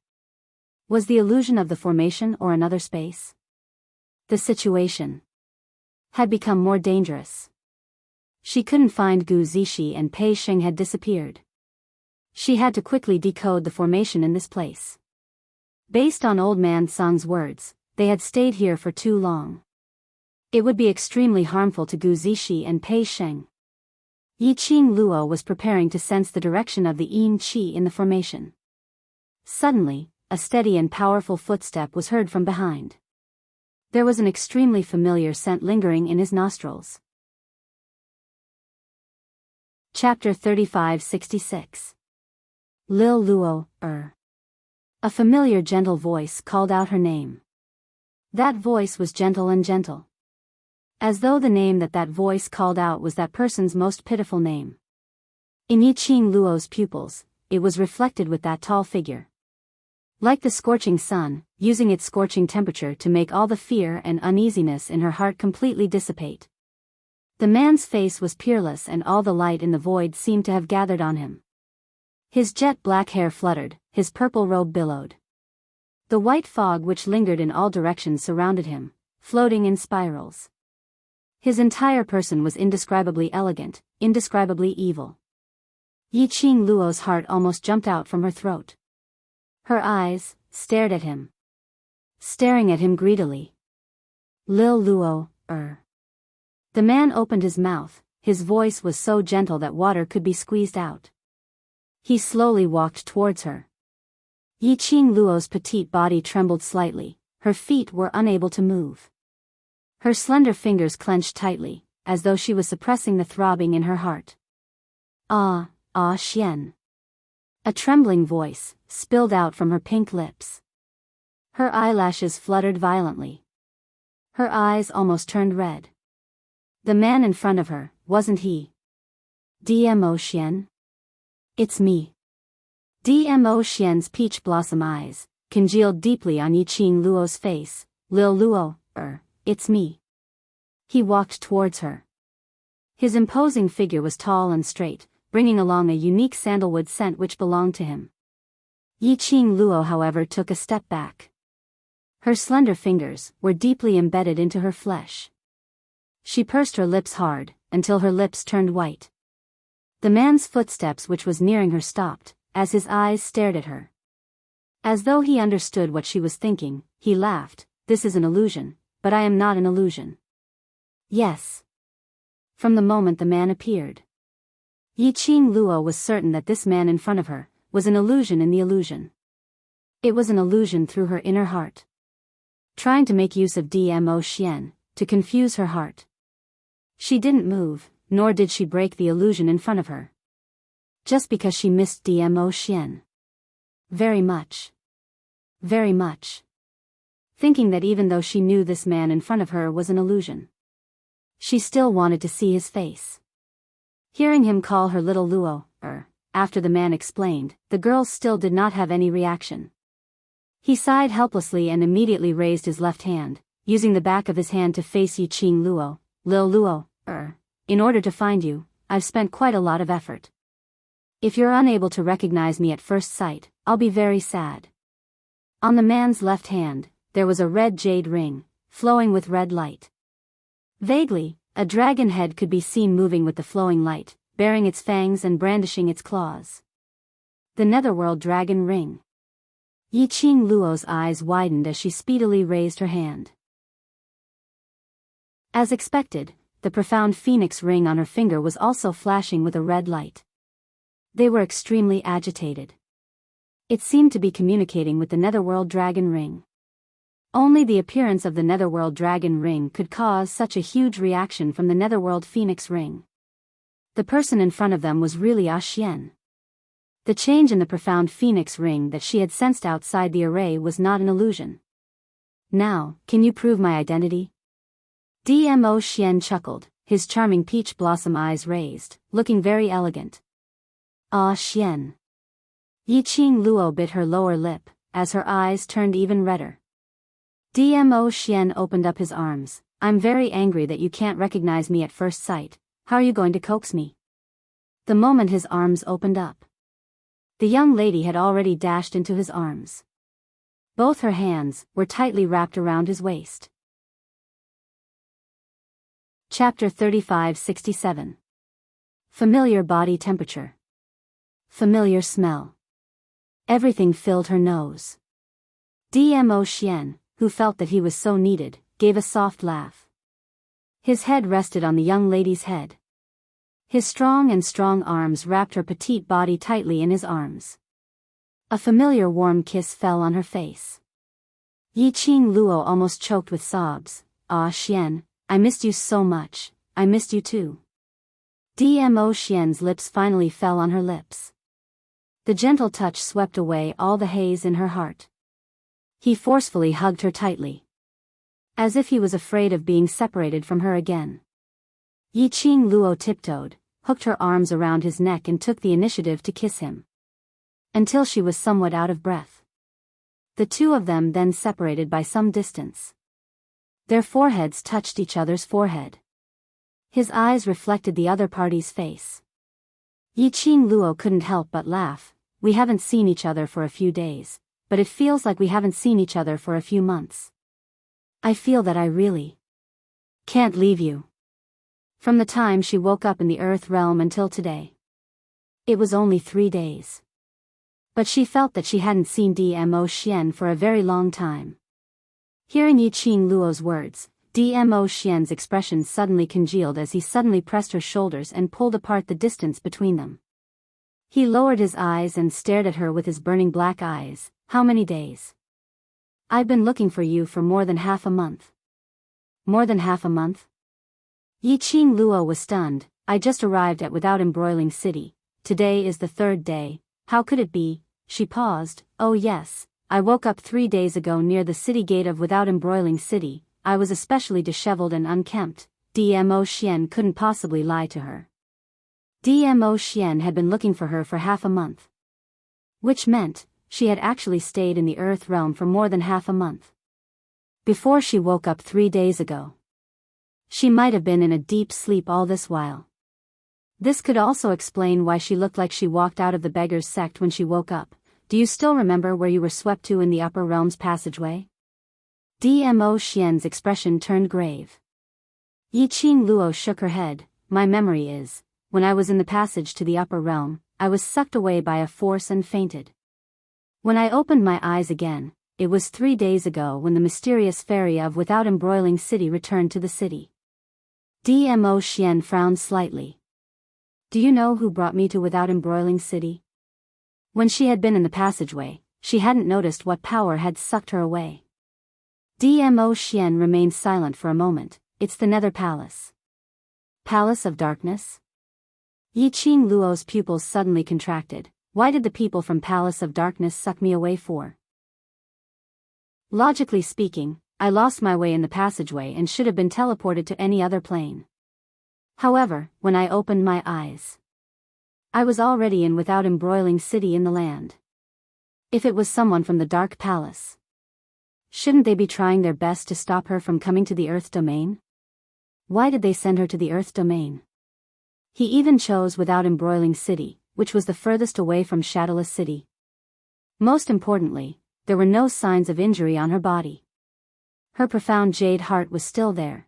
Speaker 1: was the illusion of the formation or another space? The situation had become more dangerous. She couldn't find Gu Zishi and Pei Xing had disappeared. She had to quickly decode the formation in this place. Based on Old Man Song's words, they had stayed here for too long. It would be extremely harmful to Gu Zishi and Pei Xing. Yiqing Luo was preparing to sense the direction of the Yin Qi in the formation. Suddenly, a steady and powerful footstep was heard from behind. There was an extremely familiar scent lingering in his nostrils. Chapter 3566. Lil Luo, A familiar gentle voice called out her name. That voice was gentle and gentle. As though the name that voice called out was that person's most pitiful name. In Yiqing Luo's pupils, it was reflected with that tall figure. Like the scorching sun, using its scorching temperature to make all the fear and uneasiness in her heart completely dissipate. The man's face was peerless and all the light in the void seemed to have gathered on him. His jet black hair fluttered, his purple robe billowed. The white fog which lingered in all directions surrounded him, floating in spirals. His entire person was indescribably elegant, indescribably evil. Yiqing Luo's heart almost jumped out from her throat. Her eyes stared at him. Staring at him greedily. Lil Luo, The man opened his mouth, his voice was so gentle that water could be squeezed out. He slowly walked towards her. Yiqing Luo's petite body trembled slightly, her feet were unable to move. Her slender fingers clenched tightly, as though she was suppressing the throbbing in her heart. Ah Xian. A trembling voice spilled out from her pink lips. Her eyelashes fluttered violently. Her eyes almost turned red. The man in front of her, wasn't he? Dmo Xian? It's me. Dmo Xian's peach blossom eyes congealed deeply on Yiqing Luo's face. Lil Luo, it's me. He walked towards her. His imposing figure was tall and straight, bringing along a unique sandalwood scent which belonged to him. Yiqing Luo, however, took a step back. Her slender fingers were deeply embedded into her flesh. She pursed her lips hard, until her lips turned white. The man's footsteps which was nearing her stopped, as his eyes stared at her. As though he understood what she was thinking, he laughed. This is an illusion, but I am not an illusion. Yes. From the moment the man appeared, Yiqing Luo was certain that this man in front of her was an illusion in the illusion. It was an illusion through her inner heart, trying to make use of Dmo Xian to confuse her heart. She didn't move, nor did she break the illusion in front of her, just because she missed Dmo Xian very much. Very much. Thinking that even though she knew this man in front of her was an illusion, she still wanted to see his face. Hearing him call her little Luo, after the man explained, the girl still did not have any reaction. He sighed helplessly and immediately raised his left hand, using the back of his hand to face Yiqing Luo. Lil Luo, in order to find you, I've spent quite a lot of effort. If you're unable to recognize me at first sight, I'll be very sad. On the man's left hand, there was a red jade ring, flowing with red light. Vaguely, a dragon head could be seen moving with the flowing light, baring its fangs and brandishing its claws. The Netherworld Dragon Ring. Yiqing Luo's eyes widened as she speedily raised her hand. As expected, the profound phoenix ring on her finger was also flashing with a red light. They were extremely agitated. It seemed to be communicating with the Netherworld Dragon Ring. Only the appearance of the Netherworld Dragon Ring could cause such a huge reaction from the Netherworld Phoenix Ring. The person in front of them was really Xian. The change in the profound phoenix ring that she had sensed outside the array was not an illusion. Now, can you prove my identity? Dmo Xian chuckled, his charming peach blossom eyes raised, looking very elegant. Ah, Xian. Yiqing Luo bit her lower lip, as her eyes turned even redder. Dmo Xian opened up his arms. I'm very angry that you can't recognize me at first sight. How are you going to coax me? The moment his arms opened up, the young lady had already dashed into his arms. Both her hands were tightly wrapped around his waist. Chapter 3567. Familiar body temperature. Familiar smell. Everything filled her nose. Dmo Xian, who felt that he was so needed, gave a soft laugh. His head rested on the young lady's head. His strong arms wrapped her petite body tightly in his arms. A familiar warm kiss fell on her face. Yiqing Luo almost choked with sobs. Ah, Xian, I missed you so much. I missed you too. Dmo Xian's lips finally fell on her lips. The gentle touch swept away all the haze in her heart. He forcefully hugged her tightly, as if he was afraid of being separated from her again. Yiqing Luo tiptoed, hooked her arms around his neck and took the initiative to kiss him, until she was somewhat out of breath. The two of them then separated by some distance. Their foreheads touched each other's forehead. His eyes reflected the other party's face. Yiqing Luo couldn't help but laugh. We haven't seen each other for a few days, but it feels like we haven't seen each other for a few months. I feel that I really can't leave you. From the time she woke up in the Earth realm until today. It was only 3 days. But she felt that she hadn't seen Dmo Xian for a very long time. Hearing Yiqing Luo's words, Dmo Xian's expression suddenly congealed as he suddenly pressed her shoulders and pulled apart the distance between them. He lowered his eyes and stared at her with his burning black eyes. How many days? I've been looking for you for more than half a month. More than half a month? Yiqing Luo was stunned. I just arrived at Without Embroiling City. Today is the 3rd day. How could it be? She paused. Oh yes, I woke up 3 days ago near the city gate of Without Embroiling City. I was especially disheveled and unkempt. Dmo Xian couldn't possibly lie to her. Dmo Xian had been looking for her for half a month. Which meant, she had actually stayed in the Earth realm for more than half a month. Before she woke up 3 days ago. She might have been in a deep sleep all this while. This could also explain why she looked like she walked out of the beggar's sect when she woke up. Do you still remember where you were swept to in the upper realms passageway? Dmo Xian's expression turned grave. Yiqing Luo shook her head. My memory is, when I was in the passage to the upper realm, I was sucked away by a force and fainted. When I opened my eyes again, it was 3 days ago when the mysterious fairy of Without Embroiling City returned to the city. Dmo Xian frowned slightly. Do you know who brought me to Without Embroiling City? When she had been in the passageway, she hadn't noticed what power had sucked her away. Dmo Xian remained silent for a moment. It's the Nether Palace. Palace of Darkness? Yiqing Luo's pupils suddenly contracted. Why did the people from Palace of Darkness suck me away for? Logically speaking, I lost my way in the passageway and should have been teleported to any other plane. However, when I opened my eyes, I was already in Without Embroiling City in the land. If it was someone from the Dark Palace, shouldn't they be trying their best to stop her from coming to the Earth Domain? Why did they send her to the Earth Domain? He even chose Without Embroiling City, which was the furthest away from Shadowless City. Most importantly, there were no signs of injury on her body. Her profound jade heart was still there.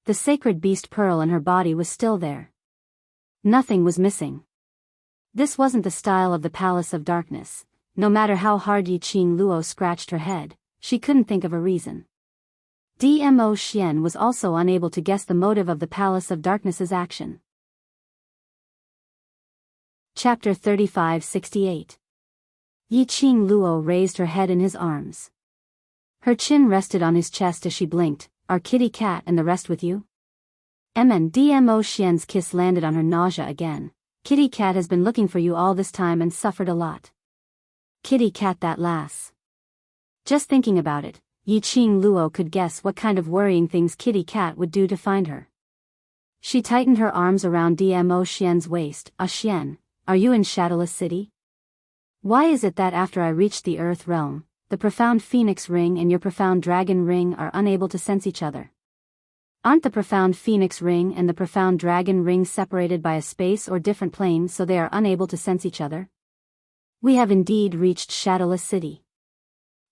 Speaker 1: The sacred beast pearl in her body was still there. Nothing was missing. This wasn't the style of the Palace of Darkness. No matter how hard Yiqing Luo scratched her head, she couldn't think of a reason. Dmo Xian was also unable to guess the motive of the Palace of Darkness's action. Chapter 35-68. Yiqing Luo raised her head in his arms. Her chin rested on his chest as she blinked. Are Kitty Cat and the rest with you? Dmo Xian's kiss landed on her nausea again. Kitty Cat has been looking for you all this time and suffered a lot. Kitty Cat, that lass. Just thinking about it, Yiqing Luo could guess what kind of worrying things Kitty Cat would do to find her. She tightened her arms around Dmo Xian's waist. Xian, are you in Shadowless City? Why is it that after I reached the Earth Realm, the profound Phoenix Ring and your profound Dragon Ring are unable to sense each other? Aren't the profound Phoenix Ring and the profound Dragon Ring separated by a space or different plane so they are unable to sense each other? We have indeed reached Shadowless City.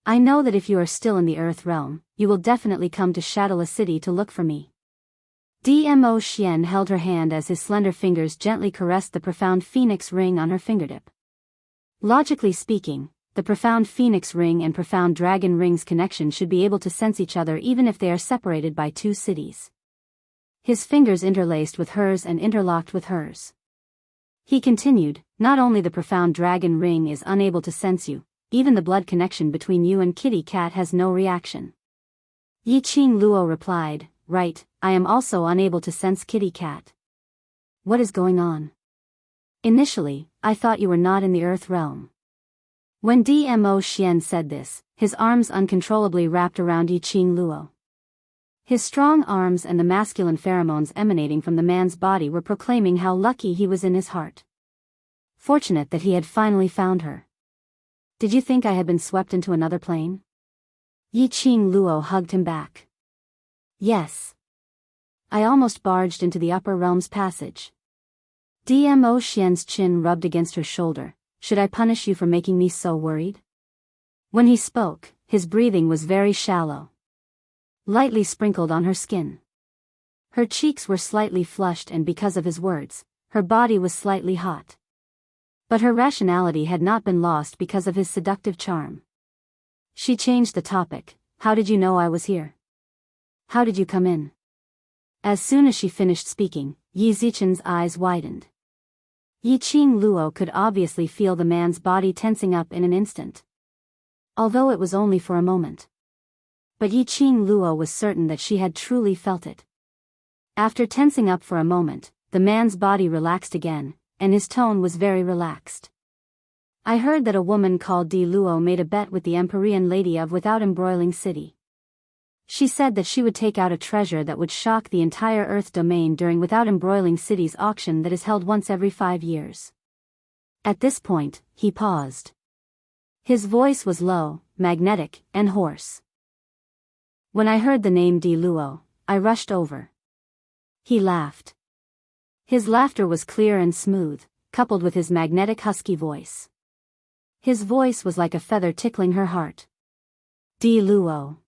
Speaker 1: I know that if you are still in the Earth Realm, you will definitely come to Shadowless City to look for me. Dmo Xian held her hand as his slender fingers gently caressed the profound Phoenix Ring on her fingertip. Logically speaking, the profound Phoenix Ring and profound Dragon Ring's connection should be able to sense each other even if they are separated by 2 cities. His fingers interlaced with hers and interlocked with hers. He continued, not only the profound Dragon Ring is unable to sense you, even the blood connection between you and Kitty Cat has no reaction. Yiqing Luo replied, right, I am also unable to sense Kitty Cat. What is going on? Initially, I thought you were not in the Earth Realm. When Dmo Xian said this, his arms uncontrollably wrapped around Yiqing Luo. His strong arms and the masculine pheromones emanating from the man's body were proclaiming how lucky he was in his heart. Fortunate that he had finally found her. Did you think I had been swept into another plane? Yiqing Luo hugged him back. Yes. I almost barged into the upper realms passage. Dmo Xian's chin rubbed against her shoulder. Should I punish you for making me so worried? When he spoke, his breathing was very shallow, lightly sprinkled on her skin. Her cheeks were slightly flushed and because of his words, her body was slightly hot. But her rationality had not been lost because of his seductive charm. She changed the topic. How did you know I was here? How did you come in? As soon as she finished speaking, Yi Zichen's eyes widened. Yiqing Luo could obviously feel the man's body tensing up in an instant. Although it was only for a moment. But Yiqing Luo was certain that she had truly felt it. After tensing up for a moment, the man's body relaxed again, and his tone was very relaxed. I heard that a woman called Di Luo made a bet with the Empyrean lady of Without Embroiling City. She said that she would take out a treasure that would shock the entire Earth domain during Without Embroiling City's auction that is held once every 5 years. At this point, he paused. His voice was low, magnetic, and hoarse. When I heard the name Di Luo, I rushed over. He laughed. His laughter was clear and smooth, coupled with his magnetic husky voice. His voice was like a feather tickling her heart. "D. Luo.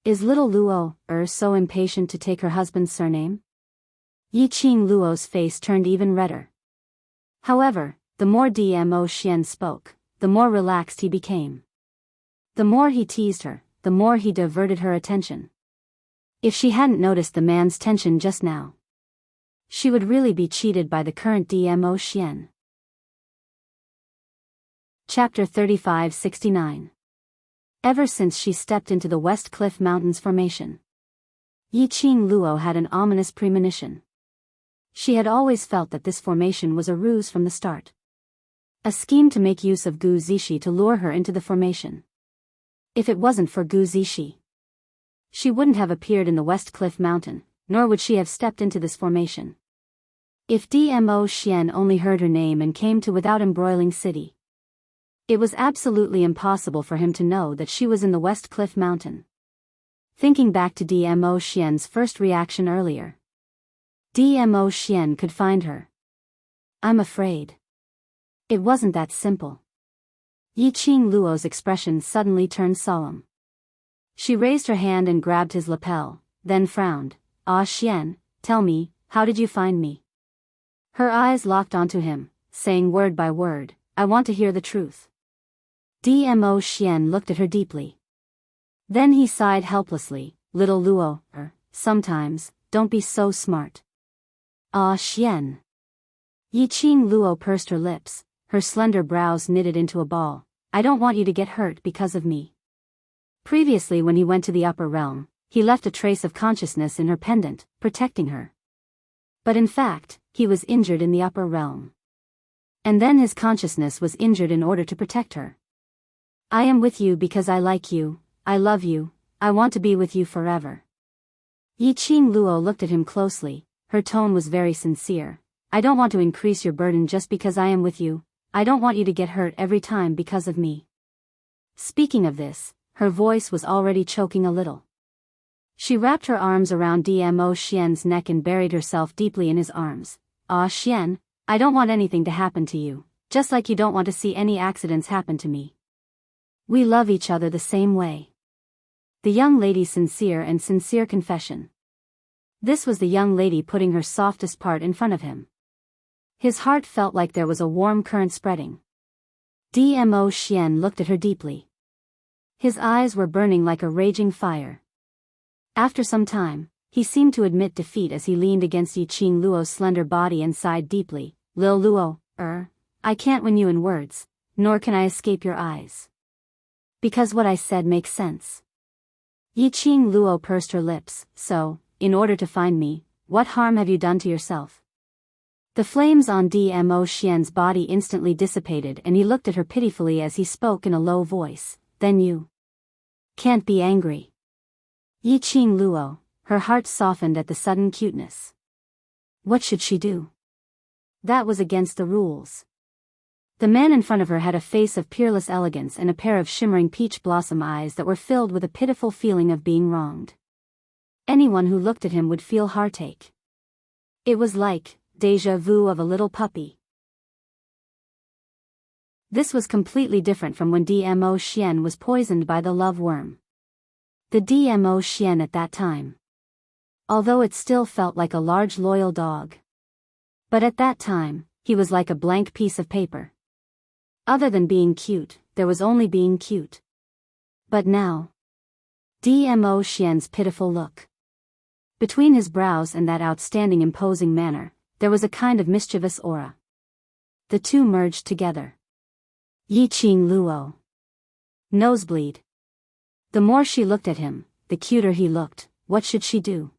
Speaker 1: Is little Luo, so impatient to take her husband's surname?" Yiqing Luo's face turned even redder. However, the more Dmo Xian spoke, the more relaxed he became. The more he teased her, the more he diverted her attention. If she hadn't noticed the man's tension just now, she would really be cheated by the current Dmo Xian. Chapter 3569. Ever since she stepped into the West Cliff Mountains formation, Yiqing Luo had an ominous premonition. She had always felt that this formation was a ruse from the start. A scheme to make use of Gu Zixi to lure her into the formation. If it wasn't for Gu Zixi, she wouldn't have appeared in the West Cliff Mountain, nor would she have stepped into this formation. If Dmo Xian only heard her name and came to Without Embroiling City, it was absolutely impossible for him to know that she was in the West Cliff Mountain. Thinking back to Dmo Xian's first reaction earlier, Dmo Xian could find her. "I'm afraid." It wasn't that simple. Yiqing Luo's expression suddenly turned solemn. She raised her hand and grabbed his lapel, then frowned. "Ah Xian, tell me, how did you find me?" Her eyes locked onto him, saying word by word, "I want to hear the truth." Dmo Xian looked at her deeply. Then he sighed helplessly. "Little Luo, sometimes, don't be so smart." "Ah Xian." Yiqing Luo pursed her lips, her slender brows knitted into a ball. "I don't want you to get hurt because of me." Previously, when he went to the upper realm, he left a trace of consciousness in her pendant, protecting her. But in fact, he was injured in the upper realm. And then his consciousness was injured in order to protect her. "I am with you because I like you, I love you, I want to be with you forever." Yiqing Luo looked at him closely, her tone was very sincere. "I don't want to increase your burden just because I am with you, I don't want you to get hurt every time because of me." Speaking of this, her voice was already choking a little. She wrapped her arms around Dmo Xian's neck and buried herself deeply in his arms. "Ah Xian, I don't want anything to happen to you, just like you don't want to see any accidents happen to me. We love each other the same way." The young lady's sincere confession. This was the young lady putting her softest part in front of him. His heart felt like there was a warm current spreading. Dmo Xian looked at her deeply. His eyes were burning like a raging fire. After some time, he seemed to admit defeat as he leaned against Yiqing Luo's slender body and sighed deeply. "Lil Luo, I can't win you in words, nor can I escape your eyes. Because what I said makes sense." Yiqing Luo pursed her lips. "So, in order to find me, what harm have you done to yourself?" The flames on Dmo Xian's body instantly dissipated and he looked at her pitifully as he spoke in a low voice. "Then you can't be angry." Yiqing Luo, her heart softened at the sudden cuteness. What should she do? That was against the rules. The man in front of her had a face of peerless elegance and a pair of shimmering peach blossom eyes that were filled with a pitiful feeling of being wronged. Anyone who looked at him would feel heartache. It was like déjà vu of a little puppy. This was completely different from when Dmo Xian was poisoned by the love worm. The Dmo Xian at that time. Although it still felt like a large loyal dog. But at that time, he was like a blank piece of paper. Other than being cute, there was only being cute. But now, Dmo Xian's pitiful look. Between his brows and that outstanding imposing manner, there was a kind of mischievous aura. The two merged together. Yiqing Luo. Nosebleed. The more she looked at him, the cuter he looked. What should she do?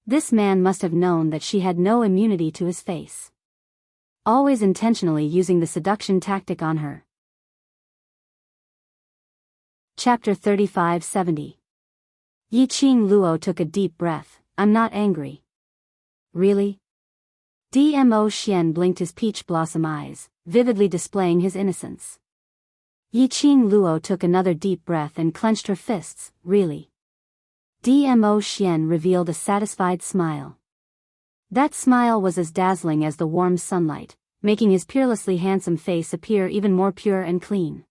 Speaker 1: This man must have known that she had no immunity to his face. Always intentionally using the seduction tactic on her. Chapter 3570. Yiqing Luo took a deep breath. "I'm not angry." "Really?" Dmo Xian blinked his peach blossom eyes, vividly displaying his innocence. Yiqing Luo took another deep breath and clenched her fists. "Really?" Dmo Xian revealed a satisfied smile. That smile was as dazzling as the warm sunlight, making his peerlessly handsome face appear even more pure and clean.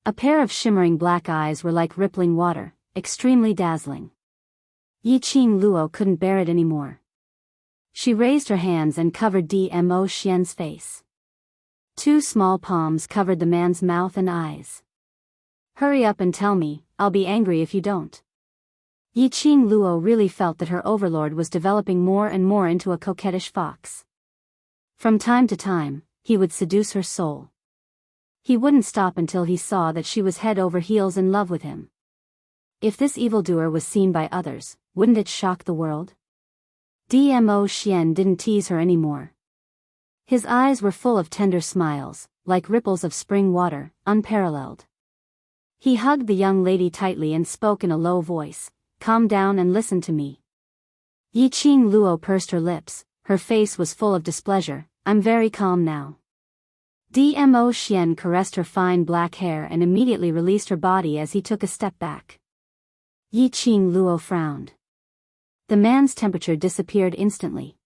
Speaker 1: A pair of shimmering black eyes were like rippling water, extremely dazzling. Yiqing Luo couldn't bear it anymore. She raised her hands and covered Dmo Xian's face. Two small palms covered the man's mouth and eyes. "Hurry up and tell me, I'll be angry if you don't." Yiqing Luo really felt that her overlord was developing more and more into a coquettish fox. From time to time, he would seduce her soul. He wouldn't stop until he saw that she was head over heels in love with him. If this evildoer was seen by others, wouldn't it shock the world? Dmo Xian didn't tease her anymore. His eyes were full of tender smiles, like ripples of spring water, unparalleled. He hugged the young lady tightly and spoke in a low voice, "Calm down and listen to me." Yiqing Luo pursed her lips, her face was full of displeasure. "I'm very calm now." Dmo Xian caressed her fine black hair and immediately released her body as he took a step back. Yiqing Luo frowned. The man's temperature disappeared instantly.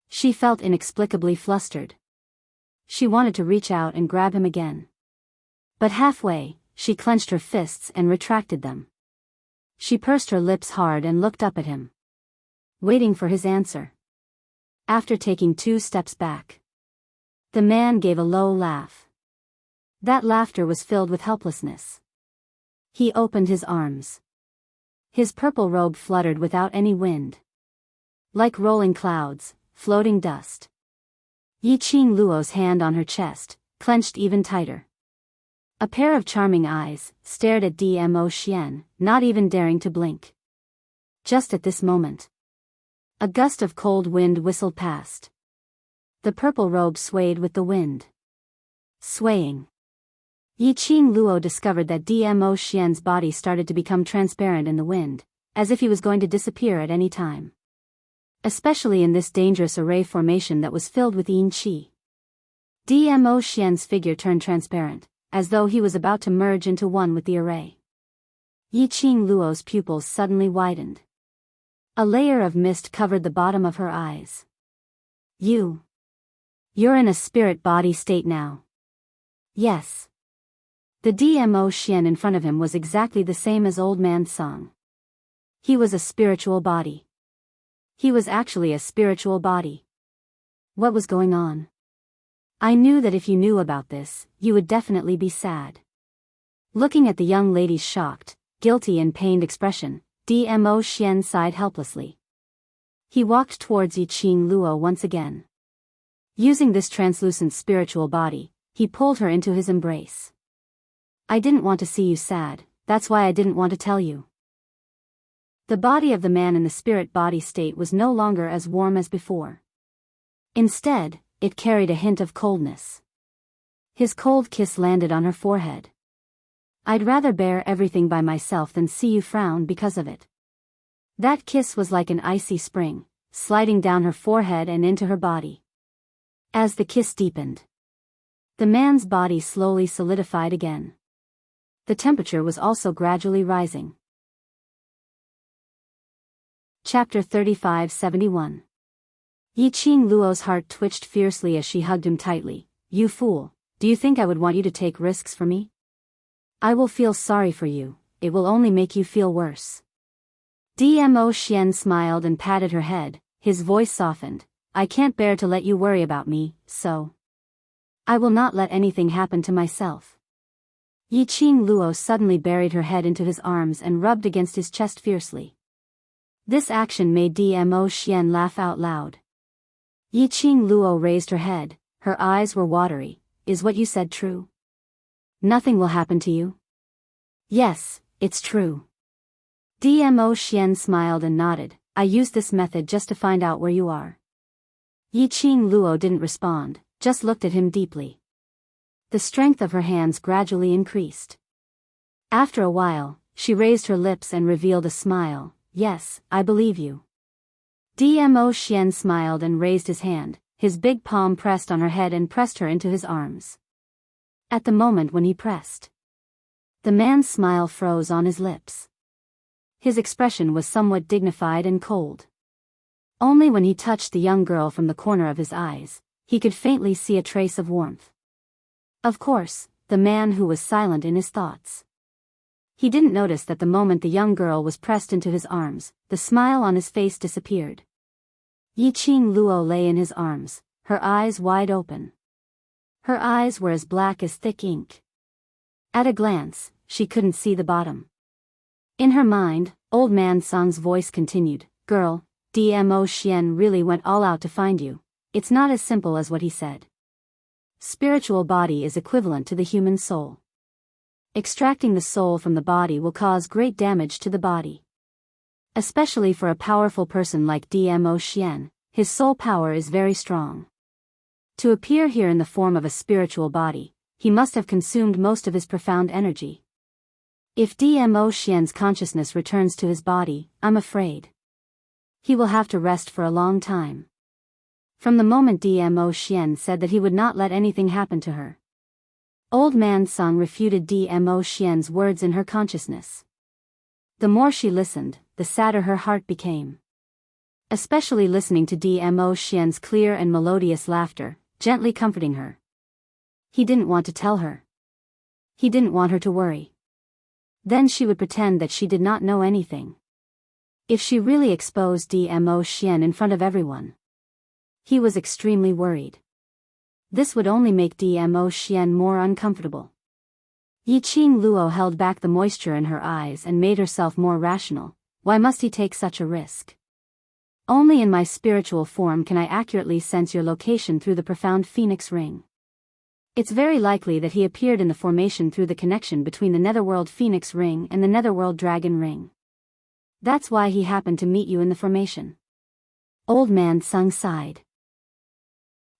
Speaker 1: She felt inexplicably flustered. She wanted to reach out and grab him again. But halfway, she clenched her fists and retracted them. She pursed her lips hard and looked up at him, waiting for his answer. After taking 2 steps back, the man gave a low laugh. That laughter was filled with helplessness. He opened his arms. His purple robe fluttered without any wind. Like rolling clouds, floating dust. Yiqing Luo's hand on her chest, clenched even tighter. A pair of charming eyes stared at Dmo Xian, not even daring to blink. Just at this moment, a gust of cold wind whistled past. The purple robe swayed with the wind. Swaying. Yiqing Luo discovered that Dmo Xian's body started to become transparent in the wind, as if he was going to disappear at any time. Especially in this dangerous array formation that was filled with yin qi. Dmo Xian's figure turned transparent, as though he was about to merge into one with the array. Yiqing Luo's pupils suddenly widened. A layer of mist covered the bottom of her eyes. You're in a spirit body state now." "Yes." The Dmo Xian in front of him was exactly the same as Old Man Song. He was a spiritual body. He was actually a spiritual body. What was going on? "I knew that if you knew about this, you would definitely be sad." Looking at the young lady's shocked, guilty and pained expression, Dmo Xian sighed helplessly. He walked towards Yiqing Luo once again. Using this translucent spiritual body, he pulled her into his embrace. "I didn't want to see you sad, that's why I didn't want to tell you." The body of the man in the spirit body state was no longer as warm as before. Instead, it carried a hint of coldness. His cold kiss landed on her forehead. "I'd rather bear everything by myself than see you frown because of it." That kiss was like an icy spring, sliding down her forehead and into her body. As the kiss deepened, the man's body slowly solidified again. The temperature was also gradually rising. Chapter 3571. Yiqing Luo's heart twitched fiercely as she hugged him tightly. "You fool, do you think I would want you to take risks for me? I will feel sorry for you, it will only make you feel worse." Dmo Xian smiled and patted her head, his voice softened. "I can't bear to let you worry about me, so I will not let anything happen to myself." Yiqing Luo suddenly buried her head into his arms and rubbed against his chest fiercely. This action made Dmo Xian laugh out loud. Yiqing Luo raised her head, her eyes were watery. "Is what you said true? Nothing will happen to you?" "Yes, it's true." Dmo Xian smiled and nodded. "I used this method just to find out where you are." Yiqing Luo didn't respond, just looked at him deeply. The strength of her hands gradually increased. After a while, she raised her lips and revealed a smile. "Yes, I believe you." Dmo Xian smiled and raised his hand, his big palm pressed on her head and pressed her into his arms. At the moment when he pressed, the man's smile froze on his lips. His expression was somewhat dignified and cold. Only when he touched the young girl from the corner of his eyes, he could faintly see a trace of warmth. Of course, the man who was silent in his thoughts. He didn't notice that the moment the young girl was pressed into his arms, the smile on his face disappeared. Yiqing Luo lay in his arms, her eyes wide open. Her eyes were as black as thick ink. At a glance, she couldn't see the bottom. In her mind, Old Man Song's voice continued, "Girl, Dmo Xian really went all out to find you. It's not as simple as what he said. Spiritual body is equivalent to the human soul. Extracting the soul from the body will cause great damage to the body. Especially for a powerful person like Dmo Xian, his soul power is very strong. To appear here in the form of a spiritual body, he must have consumed most of his profound energy. If Dmo Xian's consciousness returns to his body, I'm afraid he will have to rest for a long time." From the moment Dmo Xian said that he would not let anything happen to her, Old Man Song refuted Dmo Xian's words in her consciousness. The more she listened, the sadder her heart became. Especially listening to Dmo Xian's clear and melodious laughter, gently comforting her. He didn't want to tell her. He didn't want her to worry. Then she would pretend that she did not know anything. If she really exposed Dmo Xian in front of everyone. He was extremely worried. This would only make Dmo Xian more uncomfortable. Yiqing Luo held back the moisture in her eyes and made herself more rational. Why must he take such a risk? Only in my spiritual form can I accurately sense your location through the profound phoenix ring. It's very likely that he appeared in the formation through the connection between the netherworld phoenix ring and the netherworld dragon ring. That's why he happened to meet you in the formation. Old Man Sung sighed.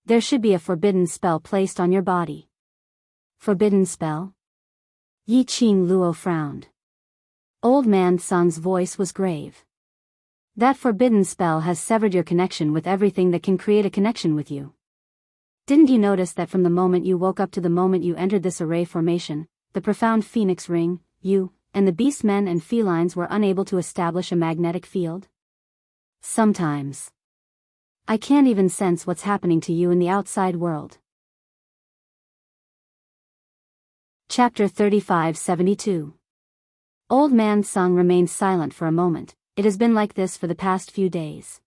Speaker 1: There should be a forbidden spell placed on your body. Forbidden spell? Yiqing Luo frowned. Old Man Sung's voice was grave. That forbidden spell has severed your connection with everything that can create a connection with you. Didn't you notice that from the moment you woke up to the moment you entered this array formation, the profound phoenix ring, you, and the beastmen and felines were unable to establish a magnetic field? Sometimes I can't even sense what's happening to you in the outside world. Chapter 35-72. Old Man Sung remained silent for a moment. It has been like this for the past few days.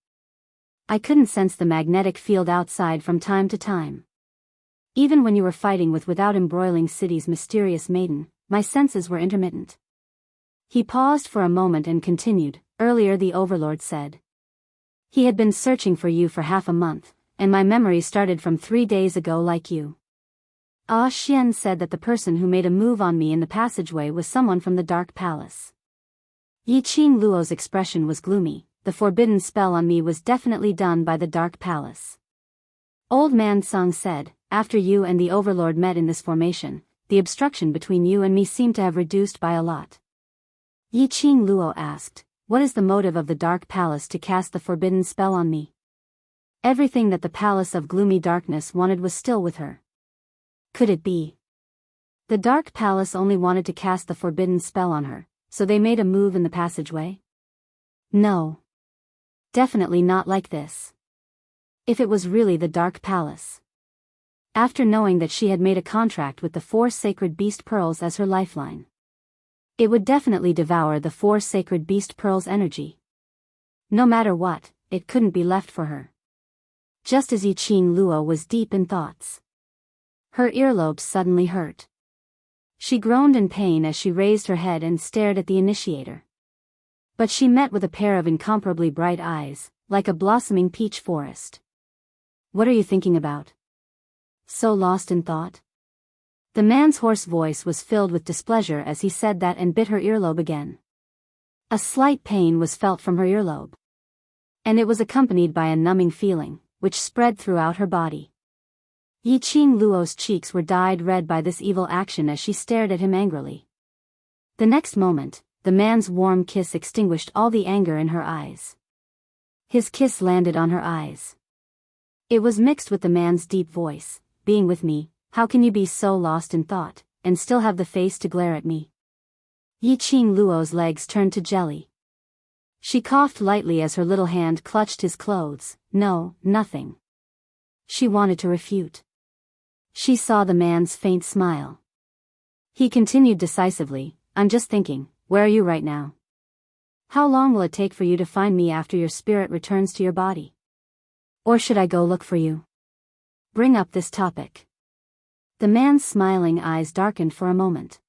Speaker 1: I couldn't sense the magnetic field outside from time to time. Even when you were fighting with Without Embroiling City's mysterious maiden, my senses were intermittent. He paused for a moment and continued. Earlier the Overlord said he had been searching for you for half a month, and my memory started from 3 days ago like you. Ah Xian said that the person who made a move on me in the passageway was someone from the Dark Palace. Yiqing Luo's expression was gloomy. The forbidden spell on me was definitely done by the Dark Palace. Old Man Song said, after you and the Overlord met in this formation, the obstruction between you and me seemed to have reduced by a lot. Yiqing Luo asked, what is the motive of the Dark Palace to cast the forbidden spell on me? Everything that the Palace of Gloomy Darkness wanted was still with her. Could it be? The Dark Palace only wanted to cast the forbidden spell on her, so they made a move in the passageway? No. Definitely not like this. If it was really the Dark Palace. After knowing that she had made a contract with the 4 sacred beast pearls as her lifeline, it would definitely devour the 4 sacred beast pearls' energy. No matter what, it couldn't be left for her. Just as Yiqing Luo was deep in thoughts, her earlobes suddenly hurt. She groaned in pain as she raised her head and stared at the initiator. But she met with a pair of incomparably bright eyes, like a blossoming peach forest. What are you thinking about? So lost in thought? The man's hoarse voice was filled with displeasure as he said that and bit her earlobe again. A slight pain was felt from her earlobe. And it was accompanied by a numbing feeling, which spread throughout her body. Yiqing Luo's cheeks were dyed red by this evil action as she stared at him angrily. The next moment, the man's warm kiss extinguished all the anger in her eyes. His kiss landed on her eyes. It was mixed with the man's deep voice, being with me, how can you be so lost in thought, and still have the face to glare at me? Yiqing Luo's legs turned to jelly. She coughed lightly as her little hand clutched his clothes. No, nothing. She wanted to refute. She saw the man's faint smile. He continued decisively, I'm just thinking, where are you right now? How long will it take for you to find me after your spirit returns to your body? Or should I go look for you? Bring up this topic. The man's smiling eyes darkened for a moment.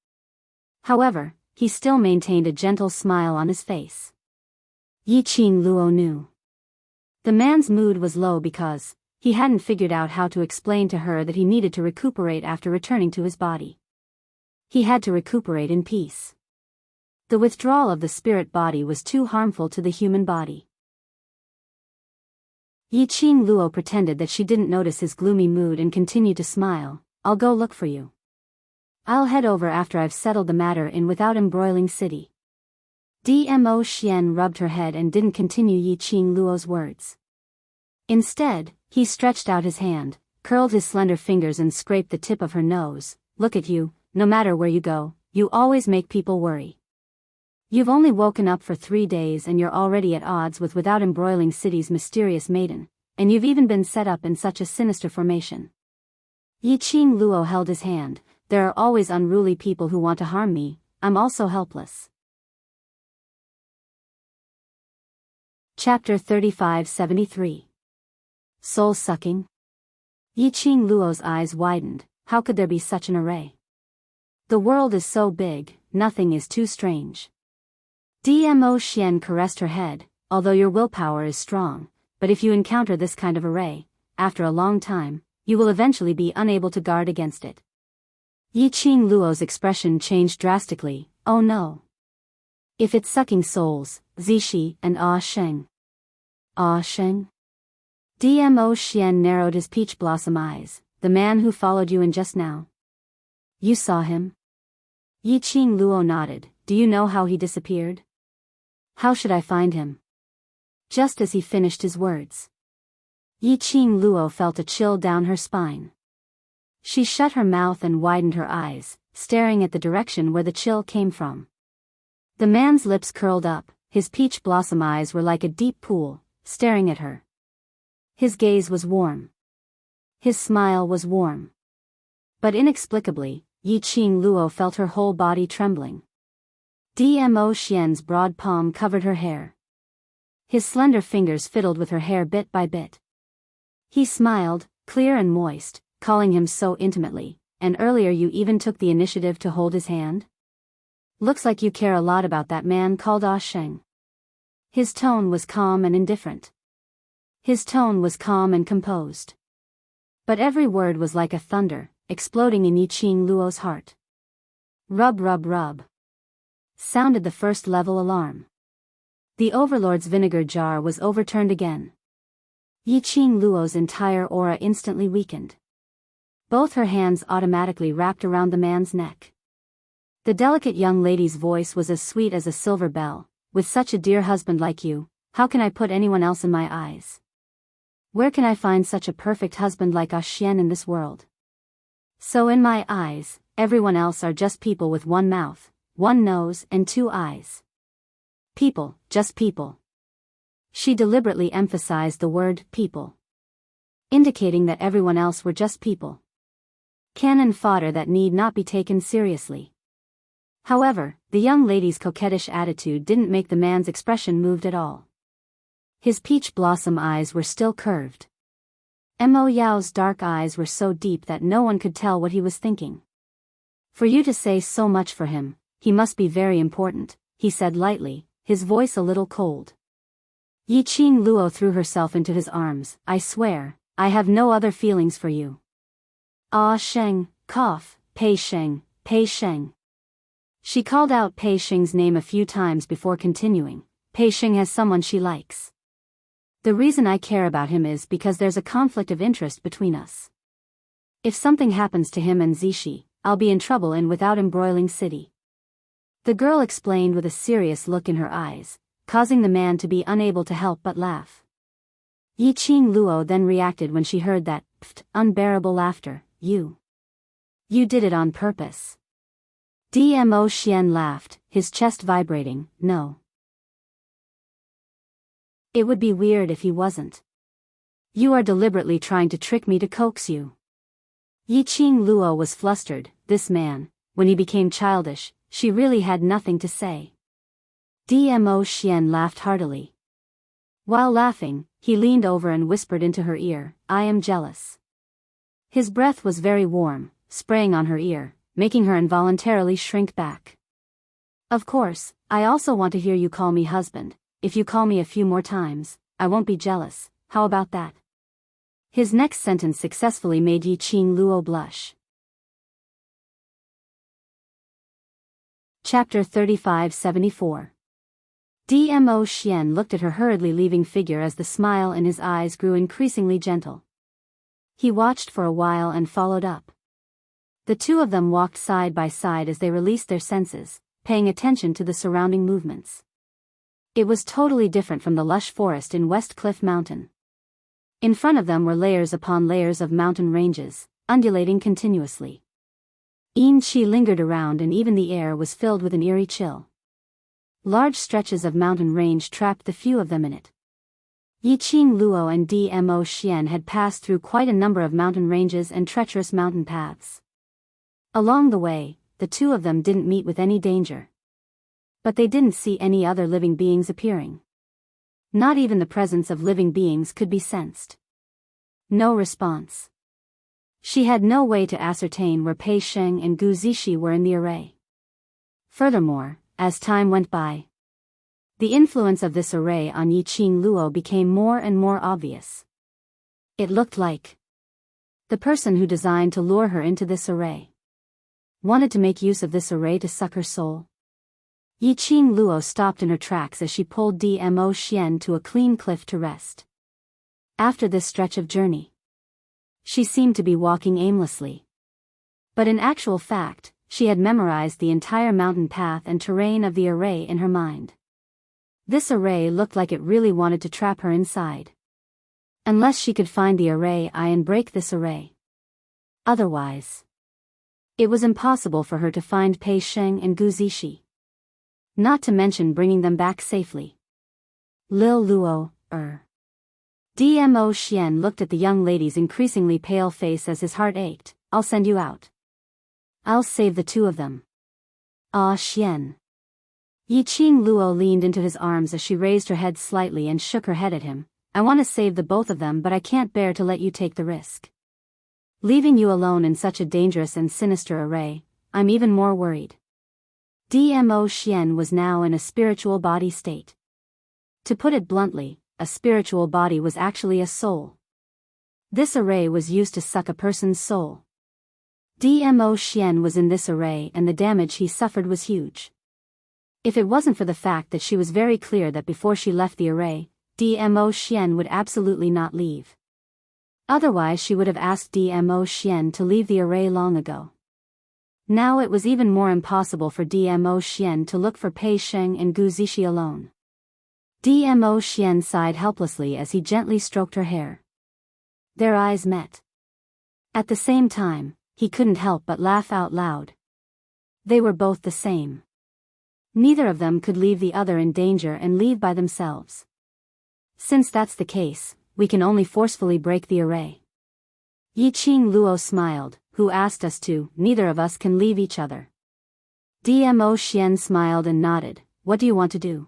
Speaker 1: However, he still maintained a gentle smile on his face. Yiqing Luo knew. The man's mood was low because he hadn't figured out how to explain to her that he needed to recuperate after returning to his body. He had to recuperate in peace. The withdrawal of the spirit body was too harmful to the human body. Yiqing Luo pretended that she didn't notice his gloomy mood and continued to smile. I'll go look for you. I'll head over after I've settled the matter in Without Embroiling City. Dmo Xian rubbed her head and didn't continue Yiqing Luo's words. Instead, he stretched out his hand, curled his slender fingers and scraped the tip of her nose. Look at you, no matter where you go, you always make people worry. You've only woken up for 3 days and you're already at odds with Without Embroiling City's mysterious maiden, and you've even been set up in such a sinister formation. Yiqing Luo held his hand. There are always unruly people who want to harm me, I'm also helpless. Chapter 3573. Soul-sucking? Yiqing Luo's eyes widened. How could there be such an array? The world is so big, nothing is too strange. Dmo Xian caressed her head. Although your willpower is strong, but if you encounter this kind of array, after a long time, you will eventually be unable to guard against it. Yiqing Luo's expression changed drastically. Oh no. If it's sucking souls, Zishi and Ah Sheng. Ah Sheng? Dmo Xian narrowed his peach blossom eyes. The man who followed you in just now. You saw him? Yiqing Luo nodded. Do you know how he disappeared? How should I find him? Just as he finished his words, Yiqing Luo felt a chill down her spine. She shut her mouth and widened her eyes, staring at the direction where the chill came from. The man's lips curled up, his peach blossom eyes were like a deep pool, staring at her. His gaze was warm. His smile was warm. But inexplicably, Yiqing Luo felt her whole body trembling. Dmo Xian's broad palm covered her hair. His slender fingers fiddled with her hair bit by bit. He smiled, clear and moist, calling him so intimately, and earlier you even took the initiative to hold his hand? Looks like you care a lot about that man called Ah Sheng. His tone was calm and indifferent. His tone was calm and composed. But every word was like a thunder, exploding in Yiqing Luo's heart. Rub rub rub. Sounded the first level alarm. The Overlord's vinegar jar was overturned again. Yiqing Luo's entire aura instantly weakened. Both her hands automatically wrapped around the man's neck. The delicate young lady's voice was as sweet as a silver bell. With such a dear husband like you, how can I put anyone else in my eyes? Where can I find such a perfect husband like Ah Xian in this world? So in my eyes, everyone else are just people with one mouth, one nose and 2 eyes. People, just people. She deliberately emphasized the word people, indicating that everyone else were just people. Cannon fodder that need not be taken seriously. However, the young lady's coquettish attitude didn't make the man's expression moved at all. His peach blossom eyes were still curved. Mo Yao's dark eyes were so deep that no one could tell what he was thinking. For you to say so much for him, he must be very important, he said lightly, his voice a little cold. Yiqing Luo threw herself into his arms. I swear, I have no other feelings for you. Ah Sheng, cough, Pei Sheng, Pei Sheng. She called out Pei Sheng's name a few times before continuing. Pei Sheng has someone she likes. The reason I care about him is because there's a conflict of interest between us. If something happens to him and Zishi, I'll be in trouble in Without Embroiling City. The girl explained with a serious look in her eyes, causing the man to be unable to help but laugh. Yiqing Luo then reacted when she heard that, unbearable laughter. You did it on purpose. Dmo Xian laughed, his chest vibrating. No. It would be weird if he wasn't. You are deliberately trying to trick me to coax you. Yiqing Luo was flustered. This man, when he became childish, she really had nothing to say. Dmo Xian laughed heartily. While laughing, he leaned over and whispered into her ear, I am jealous. His breath was very warm, spraying on her ear, making her involuntarily shrink back. Of course, I also want to hear you call me husband. If you call me a few more times, I won't be jealous. How about that? His next sentence successfully made Yiqing Luo blush. Chapter 3574. Dmo Xian looked at her hurriedly leaving figure as the smile in his eyes grew increasingly gentle. He watched for a while and followed up. The two of them walked side by side as they released their senses, paying attention to the surrounding movements. It was totally different from the lush forest in West Cliff Mountain. In front of them were layers upon layers of mountain ranges, undulating continuously. Yin Qi lingered around and even the air was filled with an eerie chill. Large stretches of mountain range trapped the few of them in it. Yiqing Luo and Dmo Xian had passed through quite a number of mountain ranges and treacherous mountain paths. Along the way, the two of them didn't meet with any danger. But they didn't see any other living beings appearing. Not even the presence of living beings could be sensed. No response. She had no way to ascertain where Pei Sheng and Gu Zixi were in the array. Furthermore, as time went by, the influence of this array on Yiqing Luo became more and more obvious. It looked like the person who designed to lure her into this array wanted to make use of this array to suck her soul. Yiqing Luo stopped in her tracks as she pulled Dmo Xian to a clean cliff to rest. After this stretch of journey, she seemed to be walking aimlessly. But in actual fact, she had memorized the entire mountain path and terrain of the array in her mind. This array looked like it really wanted to trap her inside. Unless she could find the array and break this array. Otherwise, it was impossible for her to find Pei Sheng and Gu Zixi. Not to mention bringing them back safely. Lil Luo, Dmo Xian looked at the young lady's increasingly pale face as his heart ached. I'll send you out. I'll save the two of them. Ah Xian. Yiqing Luo leaned into his arms as she raised her head slightly and shook her head at him. I want to save the both of them, but I can't bear to let you take the risk. Leaving you alone in such a dangerous and sinister array, I'm even more worried. Dmo Xian was now in a spiritual body state. To put it bluntly, a spiritual body was actually a soul. This array was used to suck a person's soul. Dmo Xian was in this array and the damage he suffered was huge. If it wasn't for the fact that she was very clear that before she left the array, Dmo Xian would absolutely not leave. Otherwise she would have asked Dmo Xian to leave the array long ago. Now it was even more impossible for Dmo Xian to look for Pei Sheng and Gu Zixi alone. Dmo Xian sighed helplessly as he gently stroked her hair. Their eyes met. At the same time, he couldn't help but laugh out loud. They were both the same. Neither of them could leave the other in danger and leave by themselves. Since that's the case, we can only forcefully break the array. Yiqing Luo smiled. Who asked us to? Neither of us can leave each other. Dmo Xian smiled and nodded. What do you want to do?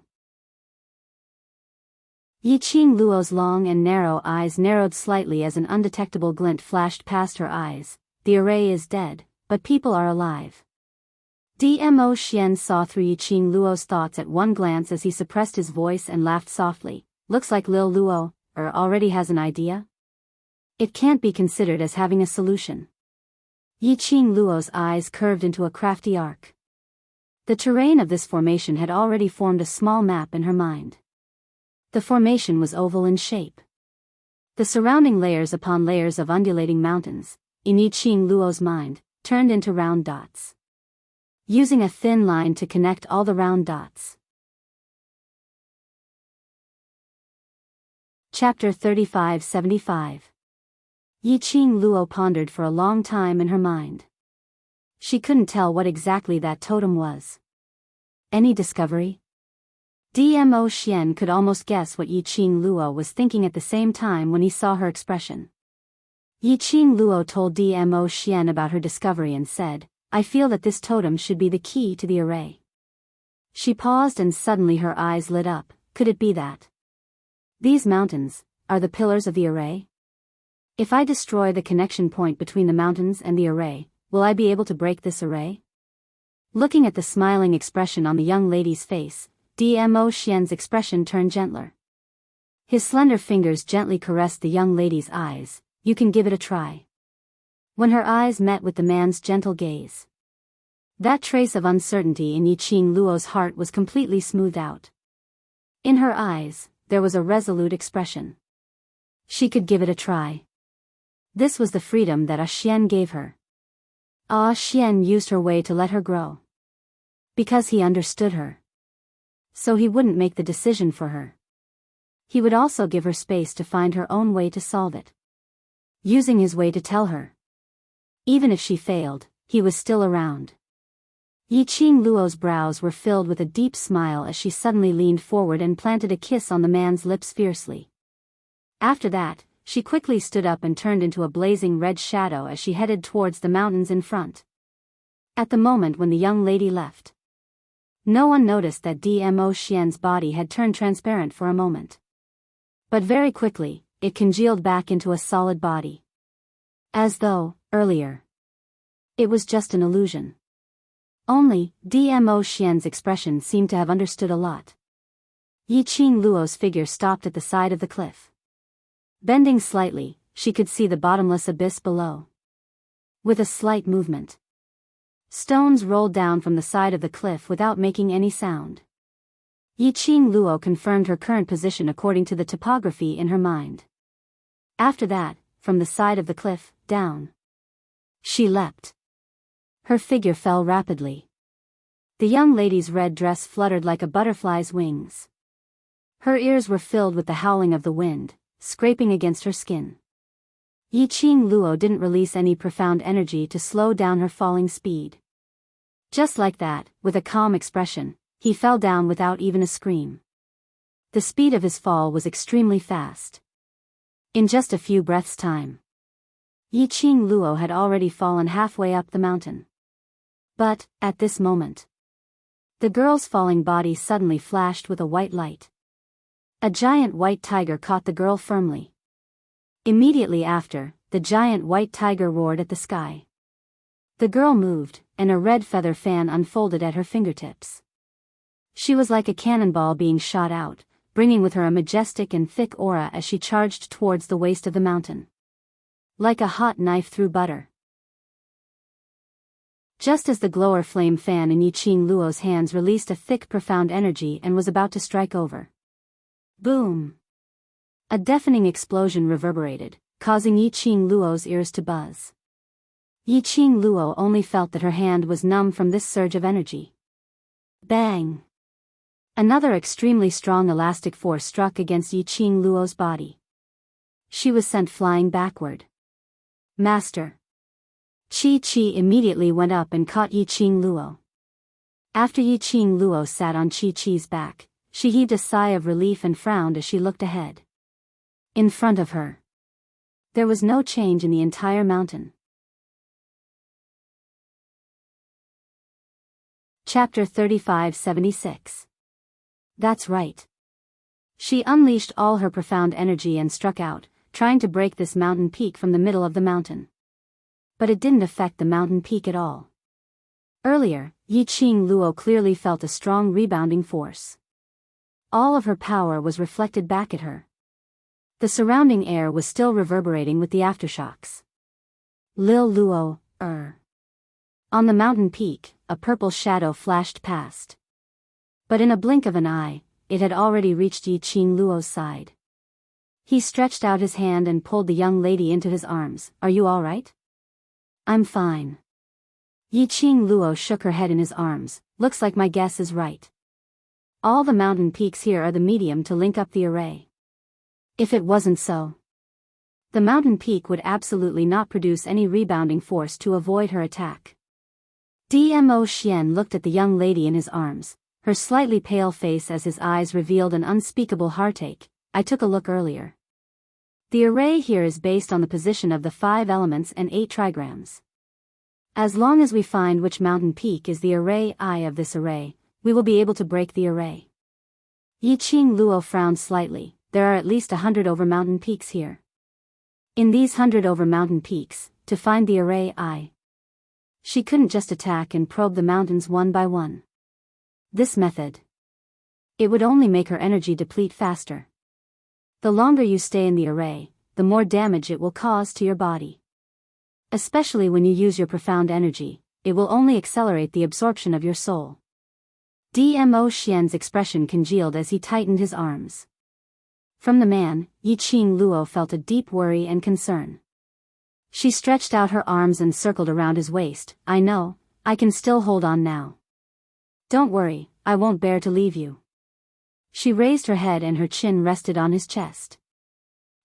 Speaker 1: Yiqing Luo's long and narrow eyes narrowed slightly as an undetectable glint flashed past her eyes. The array is dead, but people are alive. Dmo Xian saw through Yiqing Luo's thoughts at one glance as he suppressed his voice and laughed softly. Looks like Lil Luo already has an idea? It can't be considered as having a solution. Yiqing Luo's eyes curved into a crafty arc. The terrain of this formation had already formed a small map in her mind. The formation was oval in shape. The surrounding layers upon layers of undulating mountains, in Yiqing Luo's mind, turned into round dots. Using a thin line to connect all the round dots. Chapter 3575. Yiqing Luo pondered for a long time in her mind. She couldn't tell what exactly that totem was. Any discovery? Dmo Xian could almost guess what Yiqing Luo was thinking at the same time when he saw her expression. Yiqing Luo told Dmo Xian about her discovery and said, "I feel that this totem should be the key to the array." She paused and suddenly her eyes lit up. Could it be that these mountains are the pillars of the array? If I destroy the connection point between the mountains and the array, will I be able to break this array? Looking at the smiling expression on the young lady's face, Dmo Xian's expression turned gentler. His slender fingers gently caressed the young lady's eyes. "You can give it a try." When her eyes met with the man's gentle gaze, that trace of uncertainty in Yiqing Luo's heart was completely smoothed out. In her eyes, there was a resolute expression. She could give it a try. This was the freedom that Xian gave her. Xian used her way to let her grow. Because he understood her. So he wouldn't make the decision for her. He would also give her space to find her own way to solve it. Using his way to tell her. Even if she failed, he was still around. Yiqing Luo's brows were filled with a deep smile as she suddenly leaned forward and planted a kiss on the man's lips fiercely. After that, she quickly stood up and turned into a blazing red shadow as she headed towards the mountains in front. At the moment when the young lady left, no one noticed that Dmo Xian's body had turned transparent for a moment. But very quickly, it congealed back into a solid body. As though, earlier, it was just an illusion. Only, Dmo Xian's expression seemed to have understood a lot. Yiqing Luo's figure stopped at the side of the cliff. Bending slightly, she could see the bottomless abyss below. With a slight movement, stones rolled down from the side of the cliff without making any sound. Yiqing Luo confirmed her current position according to the topography in her mind. After that, from the side of the cliff, down, she leapt. Her figure fell rapidly. The young lady's red dress fluttered like a butterfly's wings. Her ears were filled with the howling of the wind, scraping against her skin. Yiqing Luo didn't release any profound energy to slow down her falling speed. Just like that, with a calm expression, he fell down without even a scream. The speed of his fall was extremely fast. In just a few breaths' time, Yiqing Luo had already fallen halfway up the mountain. But, at this moment, the girl's falling body suddenly flashed with a white light. A giant white tiger caught the girl firmly. Immediately after, the giant white tiger roared at the sky. The girl moved, and a red feather fan unfolded at her fingertips. She was like a cannonball being shot out, bringing with her a majestic and thick aura as she charged towards the waist of the mountain. Like a hot knife through butter. Just as the glower flame fan in Yiqing Luo's hands released a thick profound energy and was about to strike over. Boom! A deafening explosion reverberated, causing Yiqing Luo's ears to buzz. Yiqing Luo only felt that her hand was numb from this surge of energy. Bang! Another extremely strong elastic force struck against Yiqing Luo's body. She was sent flying backward. Master! Chi immediately went up and caught Yiqing Luo. After Yiqing Luo sat on Chi's back, she heaved a sigh of relief and frowned as she looked ahead. In front of her, there was no change in the entire mountain. Chapter 3576. That's right. She unleashed all her profound energy and struck out, trying to break this mountain peak from the middle of the mountain. But it didn't affect the mountain peak at all. Earlier, Yiqing Luo clearly felt a strong rebounding force. All of her power was reflected back at her. The surrounding air was still reverberating with the aftershocks. Lil Luo, On the mountain peak, a purple shadow flashed past. But in a blink of an eye, it had already reached Yiqing Luo's side. He stretched out his hand and pulled the young lady into his arms. Are you all right? I'm fine. Yiqing Luo shook her head in his arms. Looks like my guess is right. All the mountain peaks here are the medium to link up the array. If it wasn't so, the mountain peak would absolutely not produce any rebounding force to avoid her attack. Dmo Xian looked at the young lady in his arms, her slightly pale face as his eyes revealed an unspeakable heartache. I took a look earlier. The array here is based on the position of the 5 elements and 8 trigrams. As long as we find which mountain peak is the array eye of this array, we will be able to break the array. Yiqing Luo frowned slightly. There are at least 100 over mountain peaks here. In these 100 over mountain peaks, to find the array eye, she couldn't just attack and probe the mountains one by one. This method, it would only make her energy deplete faster. The longer you stay in the array, the more damage it will cause to your body. Especially when you use your profound energy, it will only accelerate the absorption of your soul. Dmo Xian's expression congealed as he tightened his arms. From the man, Yiqing Luo felt a deep worry and concern. She stretched out her arms and circled around his waist. I know, I can still hold on now. Don't worry, I won't bear to leave you. She raised her head and her chin rested on his chest.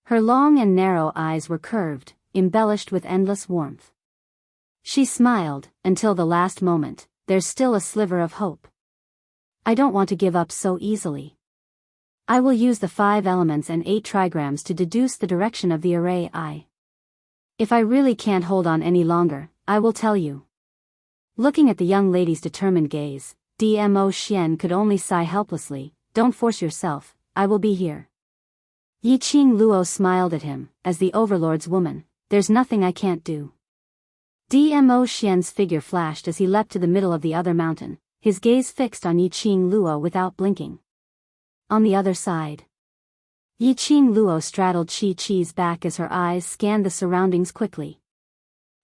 Speaker 1: Her long and narrow eyes were curved, embellished with endless warmth. She smiled, until the last moment. There's still a sliver of hope. I don't want to give up so easily. I will use the 5 elements and 8 trigrams to deduce the direction of the array eye. If I really can't hold on any longer, I will tell you. Looking at the young lady's determined gaze, Dmo Xian could only sigh helplessly. Don't force yourself, I will be here. Yiqing Luo smiled at him. As the overlord's woman, there's nothing I can't do. Dmo Xian's figure flashed as he leapt to the middle of the other mountain, his gaze fixed on Yiqing Luo without blinking. On the other side, Yiqing Luo straddled Chi-Chi's back as her eyes scanned the surroundings quickly.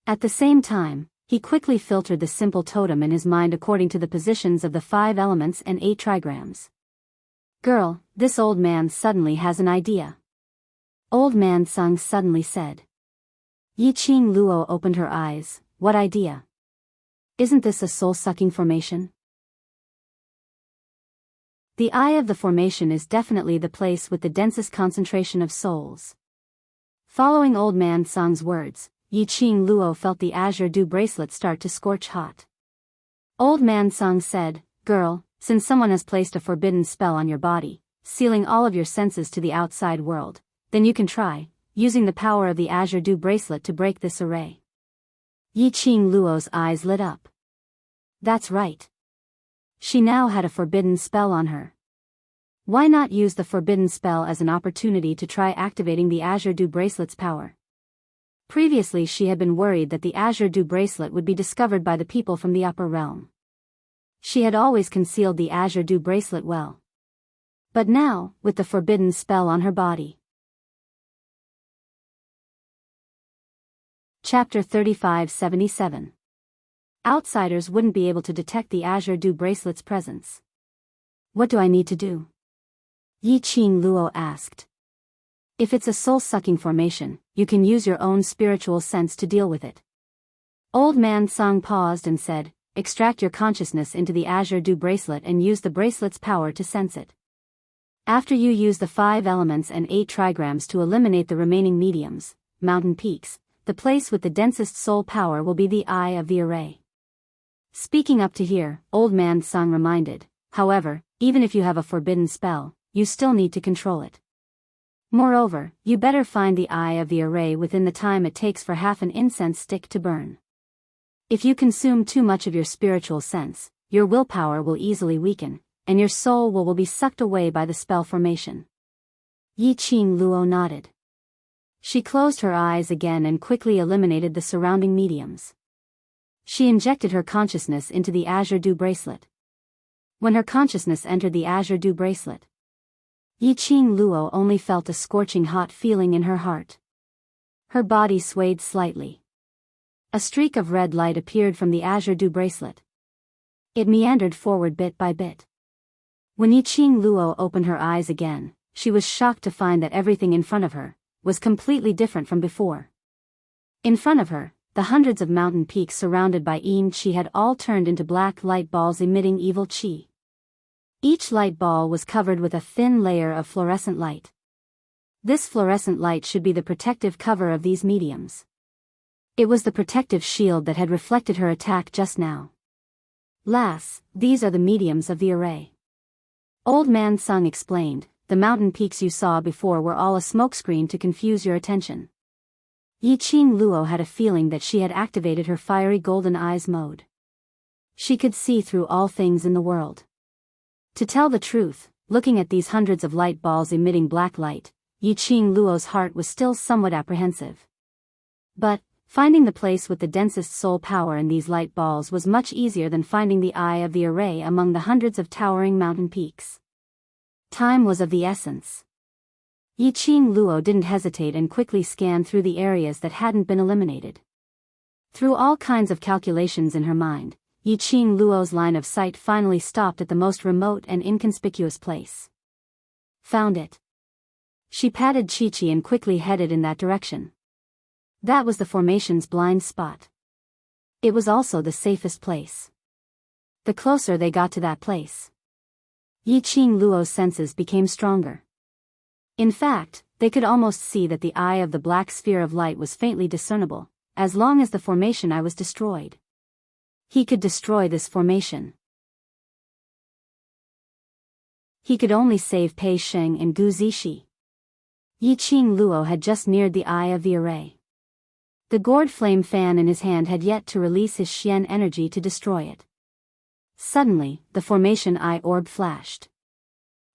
Speaker 1: At the same time, he quickly filtered the simple totem in his mind according to the positions of the 5 elements and 8 trigrams. Girl, this old man suddenly has an idea. Old man Sung suddenly said. Yiqing Luo opened her eyes. What idea? Isn't this a soul-sucking formation? The eye of the formation is definitely the place with the densest concentration of souls. Following old man Sung's words, Yiqing Luo felt the azure dew bracelet start to scorch hot. Old man Sung said, Girl, since someone has placed a forbidden spell on your body, sealing all of your senses to the outside world, then you can try, using the power of the azure dew bracelet to break this array. Yiqing Luo's eyes lit up. That's right. She now had a forbidden spell on her. Why not use the forbidden spell as an opportunity to try activating the azure dew bracelet's power? Previously she had been worried that the azure dew bracelet would be discovered by the people from the upper realm. She had always concealed the azure dew bracelet well. But now, with the forbidden spell on her body. Chapter 3577. Outsiders wouldn't be able to detect the azure dew bracelet's presence. What do I need to do? Yiqing Luo asked. If it's a soul-sucking formation, you can use your own spiritual sense to deal with it. Old man Song paused and said, Extract your consciousness into the azure dew bracelet and use the bracelet's power to sense it. After you use the 5 elements and 8 trigrams to eliminate the remaining mediums, mountain peaks, the place with the densest soul power will be the eye of the array. Speaking up to here, old man Sung reminded, however, even if you have a forbidden spell, you still need to control it. Moreover, you better find the eye of the array within the time it takes for half an incense stick to burn. If you consume too much of your spiritual sense, your willpower will easily weaken, and your soul will be sucked away by the spell formation. Yiqing Luo nodded. She closed her eyes again and quickly eliminated the surrounding mediums. She injected her consciousness into the azure dew bracelet. When her consciousness entered the azure dew bracelet, Yiqing Luo only felt a scorching hot feeling in her heart. Her body swayed slightly. A streak of red light appeared from the azure dew bracelet. It meandered forward bit by bit. When Yiqing Luo opened her eyes again, she was shocked to find that everything in front of her was completely different from before. In front of her, the hundreds of mountain peaks surrounded by Yin Qi had all turned into black light balls emitting evil Qi. Each light ball was covered with a thin layer of fluorescent light. This fluorescent light should be the protective cover of these mediums. It was the protective shield that had reflected her attack just now. Lass, these are the mediums of the array. Old Man Sung explained, the mountain peaks you saw before were all a smokescreen to confuse your attention. Yi Qing Luo had a feeling that she had activated her fiery golden eyes mode. She could see through all things in the world. To tell the truth, looking at these hundreds of light balls emitting black light, Yi Qing Luo's heart was still somewhat apprehensive. But, finding the place with the densest soul power in these light balls was much easier than finding the eye of the array among the hundreds of towering mountain peaks. Time was of the essence. Yi Qing Luo didn't hesitate and quickly scanned through the areas that hadn't been eliminated. Through all kinds of calculations in her mind, Yi Qing Luo's line of sight finally stopped at the most remote and inconspicuous place. Found it. She patted Chi-Chi and quickly headed in that direction. That was the formation's blind spot. It was also the safest place. The closer they got to that place, Yi Qing Luo's senses became stronger. In fact, they could almost see that the eye of the black sphere of light was faintly discernible, as long as the formation eye was destroyed. He could destroy this formation. He could only save Pei Sheng and Gu Zixi. Yi Qing Luo had just neared the eye of the array. The gourd flame fan in his hand had yet to release his Xian energy to destroy it. Suddenly, the formation eye orb flashed.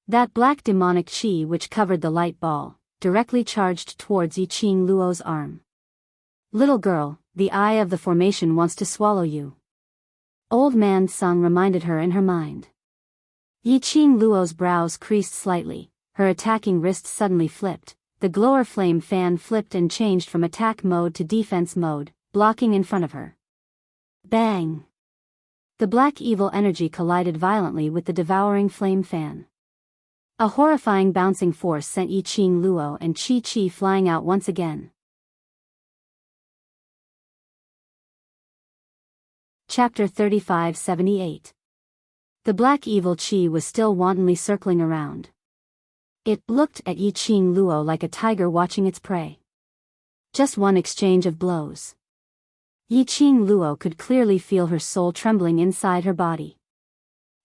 Speaker 1: That black demonic qi which covered the light ball, directly charged towards Yi Qing Luo's arm. Little girl, the eye of the formation wants to swallow you. Old Man Sung reminded her in her mind. Yi Qing Luo's brows creased slightly, her attacking wrist suddenly flipped. The glower flame fan flipped and changed from attack mode to defense mode, blocking in front of her. Bang! The black evil energy collided violently with the devouring flame fan. A horrifying bouncing force sent Yi Qing Luo and Chi-Chi flying out once again. Chapter 3578. The black evil chi was still wantonly circling around. It looked at Yi Qing Luo like a tiger watching its prey. Just one exchange of blows. Yi Qing Luo could clearly feel her soul trembling inside her body.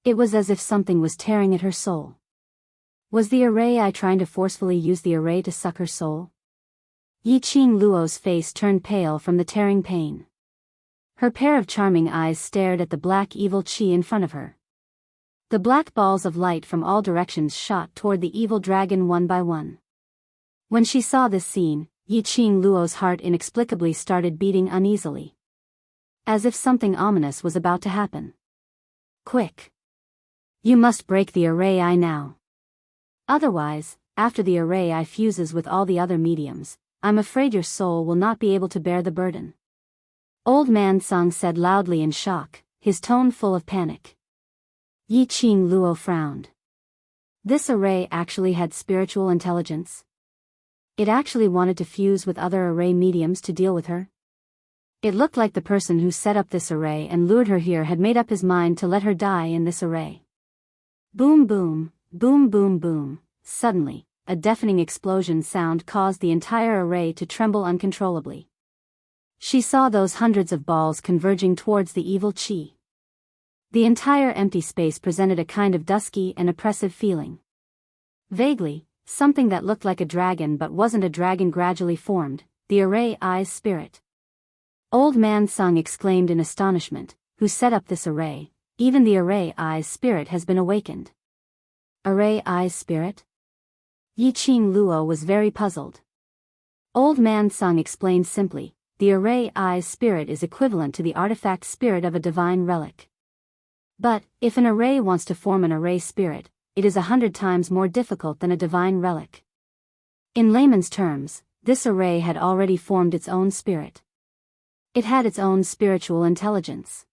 Speaker 1: It was as if something was tearing at her soul. Was the array eye trying to forcefully use the array to suck her soul? Yi Qing Luo's face turned pale from the tearing pain. Her pair of charming eyes stared at the black evil chi in front of her. The black balls of light from all directions shot toward the evil dragon one by one. When she saw this scene, Yi Qing Luo's heart inexplicably started beating uneasily. As if something ominous was about to happen. Quick! You must break the array eye now. Otherwise, after the array eye fuses with all the other mediums, I'm afraid your soul will not be able to bear the burden. Old Man Sung said loudly in shock, his tone full of panic. Yi Qing Luo frowned. This array actually had spiritual intelligence. It actually wanted to fuse with other array mediums to deal with her. It looked like the person who set up this array and lured her here had made up his mind to let her die in this array. Boom boom, boom boom boom. Suddenly, a deafening explosion sound caused the entire array to tremble uncontrollably. She saw those hundreds of balls converging towards the evil chi. The entire empty space presented a kind of dusky and oppressive feeling. Vaguely, something that looked like a dragon but wasn't a dragon gradually formed, the array eye's spirit. Old Man Sung exclaimed in astonishment, who set up this array? Even the array eye's spirit has been awakened. Array eye's spirit? Yi Qing Luo was very puzzled. Old Man Sung explained simply, the array eye's spirit is equivalent to the artifact spirit of a divine relic. But, if an array wants to form an array spirit, it is 100 times more difficult than a divine relic. In layman's terms, this array had already formed its own spirit. It had its own spiritual intelligence.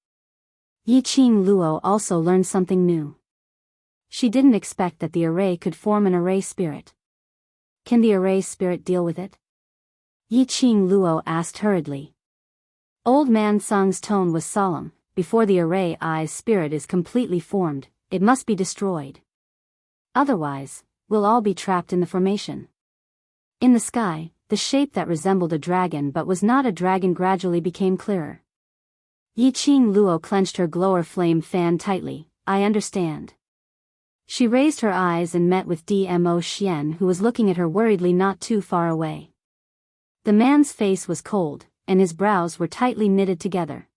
Speaker 1: Yi Qing Luo also learned something new. She didn't expect that the array could form an array spirit. Can the array spirit deal with it? Yi Qing Luo asked hurriedly. Old Man Sung's tone was solemn. Before the array eye's spirit is completely formed, it must be destroyed. Otherwise, we'll all be trapped in the formation. In the sky, the shape that resembled a dragon but was not a dragon gradually became clearer. Yi Qing Luo clenched her glower flame fan tightly. I understand. She raised her eyes and met with Dmo Xian, who was looking at her worriedly not too far away. The man's face was cold, and his brows were tightly knitted together.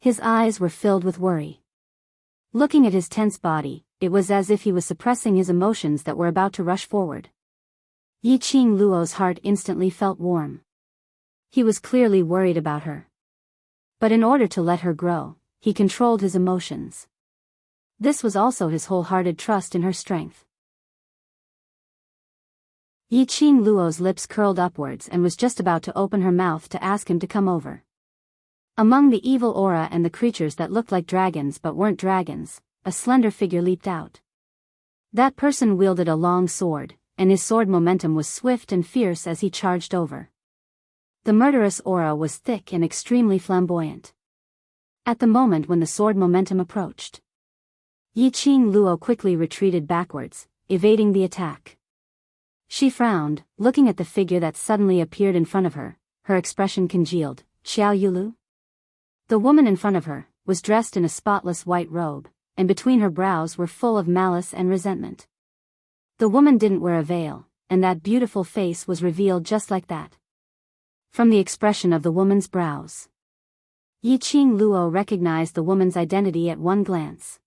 Speaker 1: His eyes were filled with worry. Looking at his tense body, it was as if he was suppressing his emotions that were about to rush forward. Yi Qing Luo's heart instantly felt warm. He was clearly worried about her. But in order to let her grow, he controlled his emotions. This was also his wholehearted trust in her strength. Yi Qing Luo's lips curled upwards and was just about to open her mouth to ask him to come over. Among the evil aura and the creatures that looked like dragons but weren't dragons, a slender figure leaped out. That person wielded a long sword, and his sword momentum was swift and fierce as he charged over. The murderous aura was thick and extremely flamboyant. At the moment when the sword momentum approached, Yi Qing Luo quickly retreated backwards, evading the attack. She frowned, looking at the figure that suddenly appeared in front of her, her expression congealed. Xiao Yulu? The woman in front of her was dressed in a spotless white robe, and between her brows were full of malice and resentment. The woman didn't wear a veil, and that beautiful face was revealed just like that. From the expression of the woman's brows, Yi Qing Luo recognized the woman's identity at one glance.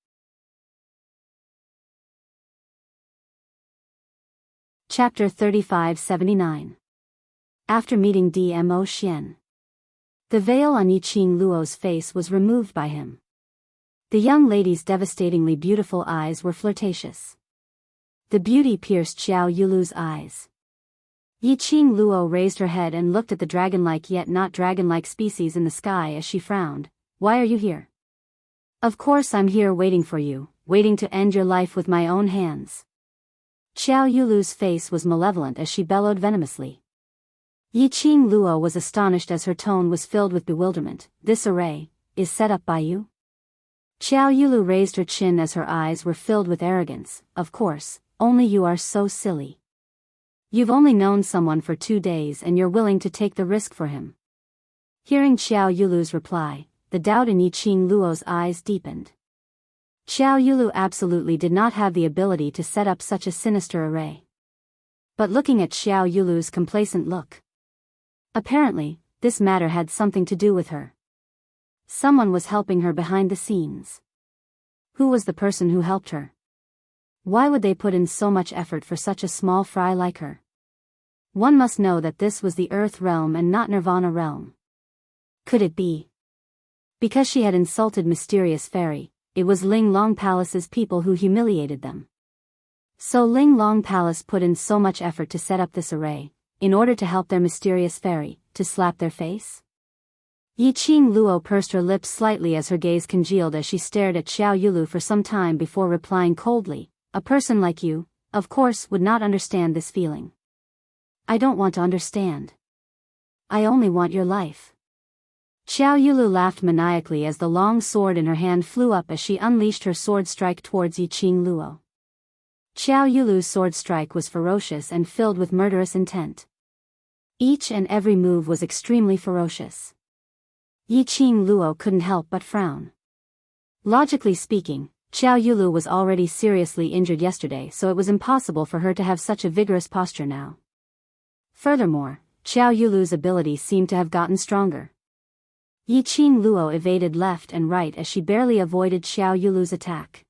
Speaker 1: Chapter 3579. After meeting Dmo Xian, the veil on Yi Qing Luo's face was removed by him. The young lady's devastatingly beautiful eyes were flirtatious. The beauty pierced Xiao Yulu's eyes. Yi Qing Luo raised her head and looked at the dragon-like yet not dragon-like species in the sky as she frowned. Why are you here? Of course I'm here waiting for you, waiting to end your life with my own hands. Xiao Yulu's face was malevolent as she bellowed venomously. Yi Qing Luo was astonished as her tone was filled with bewilderment. This array is set up by you? Xiao Yulu raised her chin as her eyes were filled with arrogance. Of course, only you are so silly. You've only known someone for 2 days and you're willing to take the risk for him. Hearing Xiao Yulu's reply, the doubt in Yi Qing Luo's eyes deepened. Xiao Yulu absolutely did not have the ability to set up such a sinister array. But looking at Xiao Yulu's complacent look, apparently, this matter had something to do with her. Someone was helping her behind the scenes. Who was the person who helped her? Why would they put in so much effort for such a small fry like her? One must know that this was the Earth realm and not Nirvana realm. Could it be? Because she had insulted Mysterious Fairy, it was Ling Long Palace's people who humiliated them. So Ling Long Palace put in so much effort to set up this array, in order to help their Mysterious Fairy, to slap their face? Yi Qing Luo pursed her lips slightly as her gaze congealed as she stared at Xiao Yulu for some time before replying coldly, a person like you, of course, would not understand this feeling. I don't want to understand. I only want your life. Xiao Yulu laughed maniacally as the long sword in her hand flew up as she unleashed her sword strike towards Yi Qing Luo. Xiao Yulu's sword strike was ferocious and filled with murderous intent. Each and every move was extremely ferocious. Yi Qing Luo couldn't help but frown. Logically speaking, Xiao Yulu was already seriously injured yesterday, so it was impossible for her to have such a vigorous posture now. Furthermore, Xiao Yulu's ability seemed to have gotten stronger. Yi Qing Luo evaded left and right as she barely avoided Xiao Yulu's attack.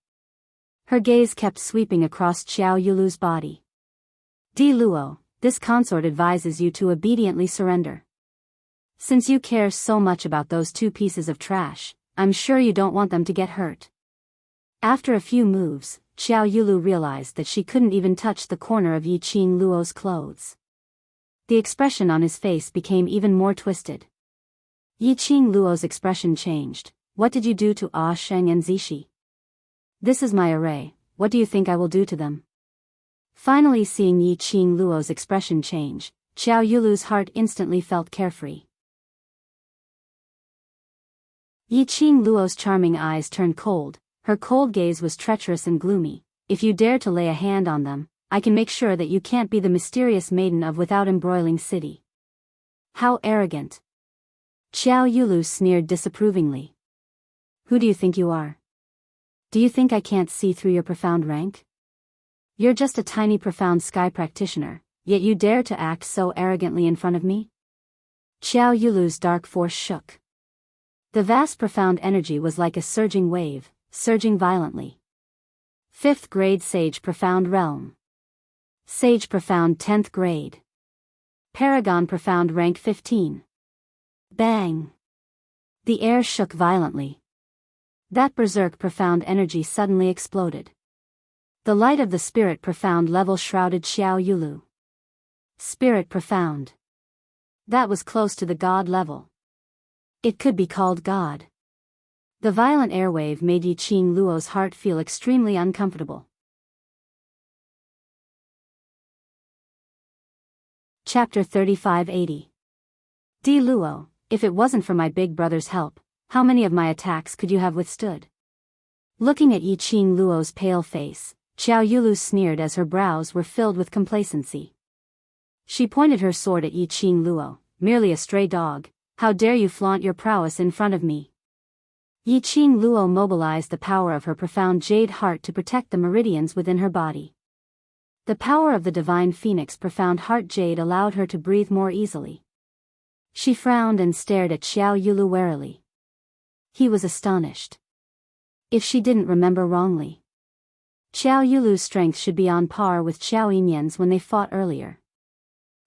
Speaker 1: Her gaze kept sweeping across Xiao Yulu's body. Di Luo, this consort advises you to obediently surrender. Since you care so much about those 2 pieces of trash, I'm sure you don't want them to get hurt. After a few moves, Xiao Yulu realized that she couldn't even touch the corner of Yi Qing Luo's clothes. The expression on his face became even more twisted. Yi Qing Luo's expression changed. What did you do to Ah Sheng and Zishi? This is my array, what do you think I will do to them? Finally seeing Yi Qing Luo's expression change, Xiao Yulu's heart instantly felt carefree. Yi Qing Luo's charming eyes turned cold, her cold gaze was treacherous and gloomy. If you dare to lay a hand on them, I can make sure that you can't be the mysterious maiden of Without Embroiling City. How arrogant. Xiao Yulu sneered disapprovingly. Who do you think you are? Do you think I can't see through your profound rank? You're just a tiny profound sky practitioner, yet you dare to act so arrogantly in front of me? Xiao Yulu's dark force shook. The vast profound energy was like a surging wave, surging violently. 5th grade Sage Profound Realm. Sage Profound 10th grade. Paragon Profound Rank 15. Bang! The air shook violently. That berserk profound energy suddenly exploded. The light of the spirit profound level shrouded Xiao Yulu. Spirit profound. That was close to the god level. It could be called God. The violent airwave made Yi Qing Luo's heart feel extremely uncomfortable. Chapter 3580. Di Luo, if it wasn't for my big brother's help, how many of my attacks could you have withstood? Looking at Yi Qing Luo's pale face, Xiao Yulu sneered as her brows were filled with complacency. She pointed her sword at Yi Qing Luo, merely a stray dog, how dare you flaunt your prowess in front of me? Yi Qing Luo mobilized the power of her profound jade heart to protect the meridians within her body. The power of the divine phoenix profound heart jade allowed her to breathe more easily. She frowned and stared at Xiao Yulu warily. He was astonished. If she didn't remember wrongly, Xiao Yulu's strength should be on par with Xiao Yinyan's when they fought earlier.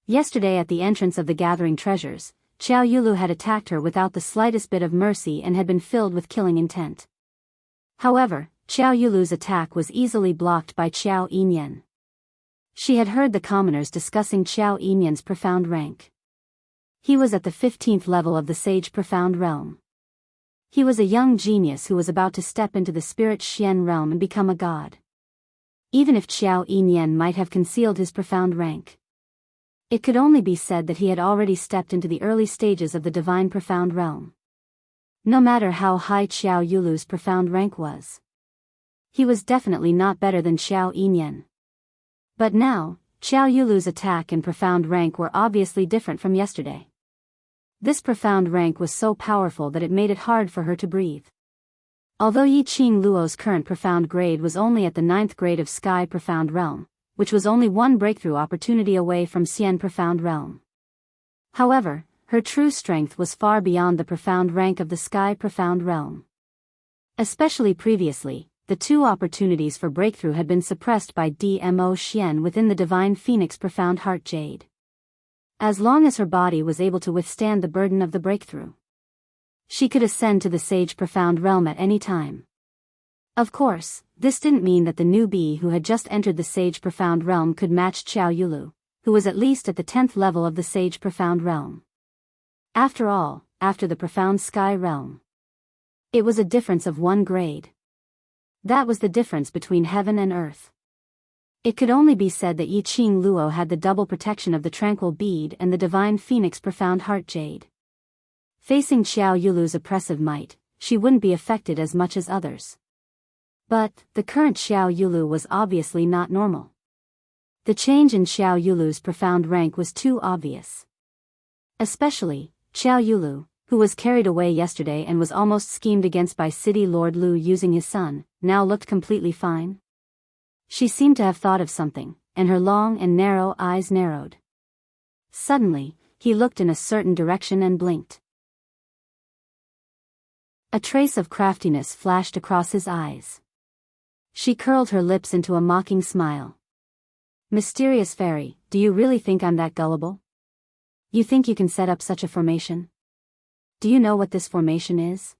Speaker 1: Yesterday at the entrance of the gathering treasures, Xiao Yulu had attacked her without the slightest bit of mercy and had been filled with killing intent. However, Xiao Yulu's attack was easily blocked by Xiao Yinyan. She had heard the commoners discussing Xiao Yinyan's profound rank. He was at the 15th level of the Sage Profound Realm. He was a young genius who was about to step into the Spirit Xian realm and become a god. Even if Xiao Yinyan might have concealed his profound rank, it could only be said that he had already stepped into the early stages of the divine profound realm. No matter how high Xiao Yulu's profound rank was, he was definitely not better than Xiao Yinyan. But now, Xiao Yulu's attack and profound rank were obviously different from yesterday. This profound rank was so powerful that it made it hard for her to breathe. Although Yi Qing Luo's current profound grade was only at the 9th grade of Sky Profound Realm, which was only one breakthrough opportunity away from Xian Profound Realm. However, her true strength was far beyond the profound rank of the Sky Profound Realm. Especially previously, the 2 opportunities for breakthrough had been suppressed by Dmo Xian within the Divine Phoenix Profound Heart Jade. As long as her body was able to withstand the burden of the breakthrough, she could ascend to the Sage Profound Realm at any time. Of course, this didn't mean that the newbie who had just entered the Sage Profound Realm could match Xiao Yulu, who was at least at the 10th level of the Sage Profound Realm. After all, after the Profound Sky Realm, it was a difference of 1 grade. That was the difference between heaven and earth. It could only be said that Yi Qing Luo had the double protection of the Tranquil Bead and the Divine Phoenix Profound Heart Jade. Facing Xiao Yulu's oppressive might, she wouldn't be affected as much as others. But, the current Xiao Yulu was obviously not normal. The change in Xiao Yulu's profound rank was too obvious. Especially, Xiao Yulu, who was carried away yesterday and was almost schemed against by City Lord Lu using his son, now looked completely fine. She seemed to have thought of something, and her long and narrow eyes narrowed. Suddenly, he looked in a certain direction and blinked. A trace of craftiness flashed across his eyes. She curled her lips into a mocking smile. Mysterious fairy, do you really think I'm that gullible? You think you can set up such a formation? Do you know what this formation is?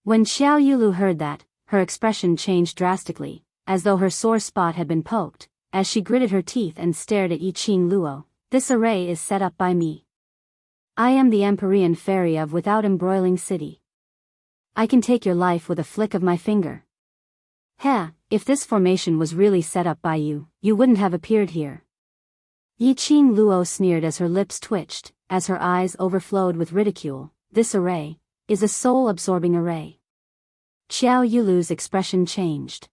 Speaker 1: When Xiao Yulu heard that, her expression changed drastically, as though her sore spot had been poked, as she gritted her teeth and stared at Yi Qing Luo. This array is set up by me. I am the Empyrean fairy of Without Embroiling City. I can take your life with a flick of my finger. If this formation was really set up by you, you wouldn't have appeared here. Yi Qing Luo sneered as her lips twitched, as her eyes overflowed with ridicule. This array is a soul-absorbing array. Xiao Yulu's expression changed.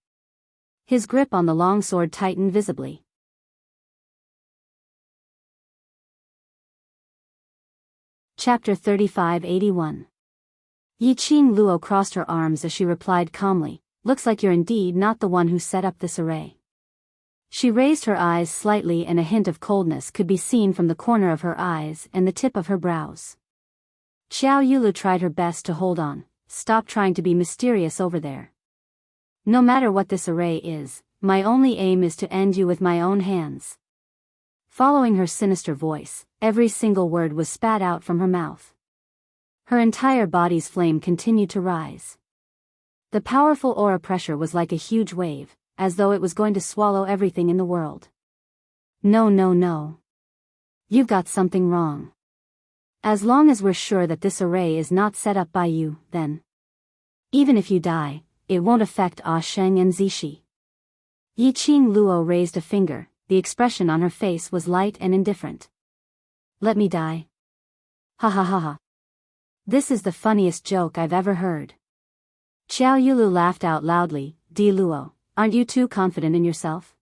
Speaker 1: His grip on the longsword tightened visibly. . Chapter 3581. Yiqing Luo crossed her arms as she replied calmly, "Looks like you're indeed not the one who set up this array." She raised her eyes slightly and a hint of coldness could be seen from the corner of her eyes and the tip of her brows. Xiao Yulu tried her best to hold on. "Stop trying to be mysterious over there. No matter what this array is, my only aim is to end you with my own hands." Following her sinister voice, every single word was spat out from her mouth. Her entire body's flame continued to rise. The powerful aura pressure was like a huge wave, as though it was going to swallow everything in the world. "No, no, no. You've got something wrong. As long as we're sure that this array is not set up by you, then even if you die, it won't affect Ah Sheng and Zishi." Yiqing Luo raised a finger, the expression on her face was light and indifferent. "Let me die? Ha ha ha ha. This is the funniest joke I've ever heard." Xiao Yulu laughed out loudly. "Di Luo, aren't you too confident in yourself?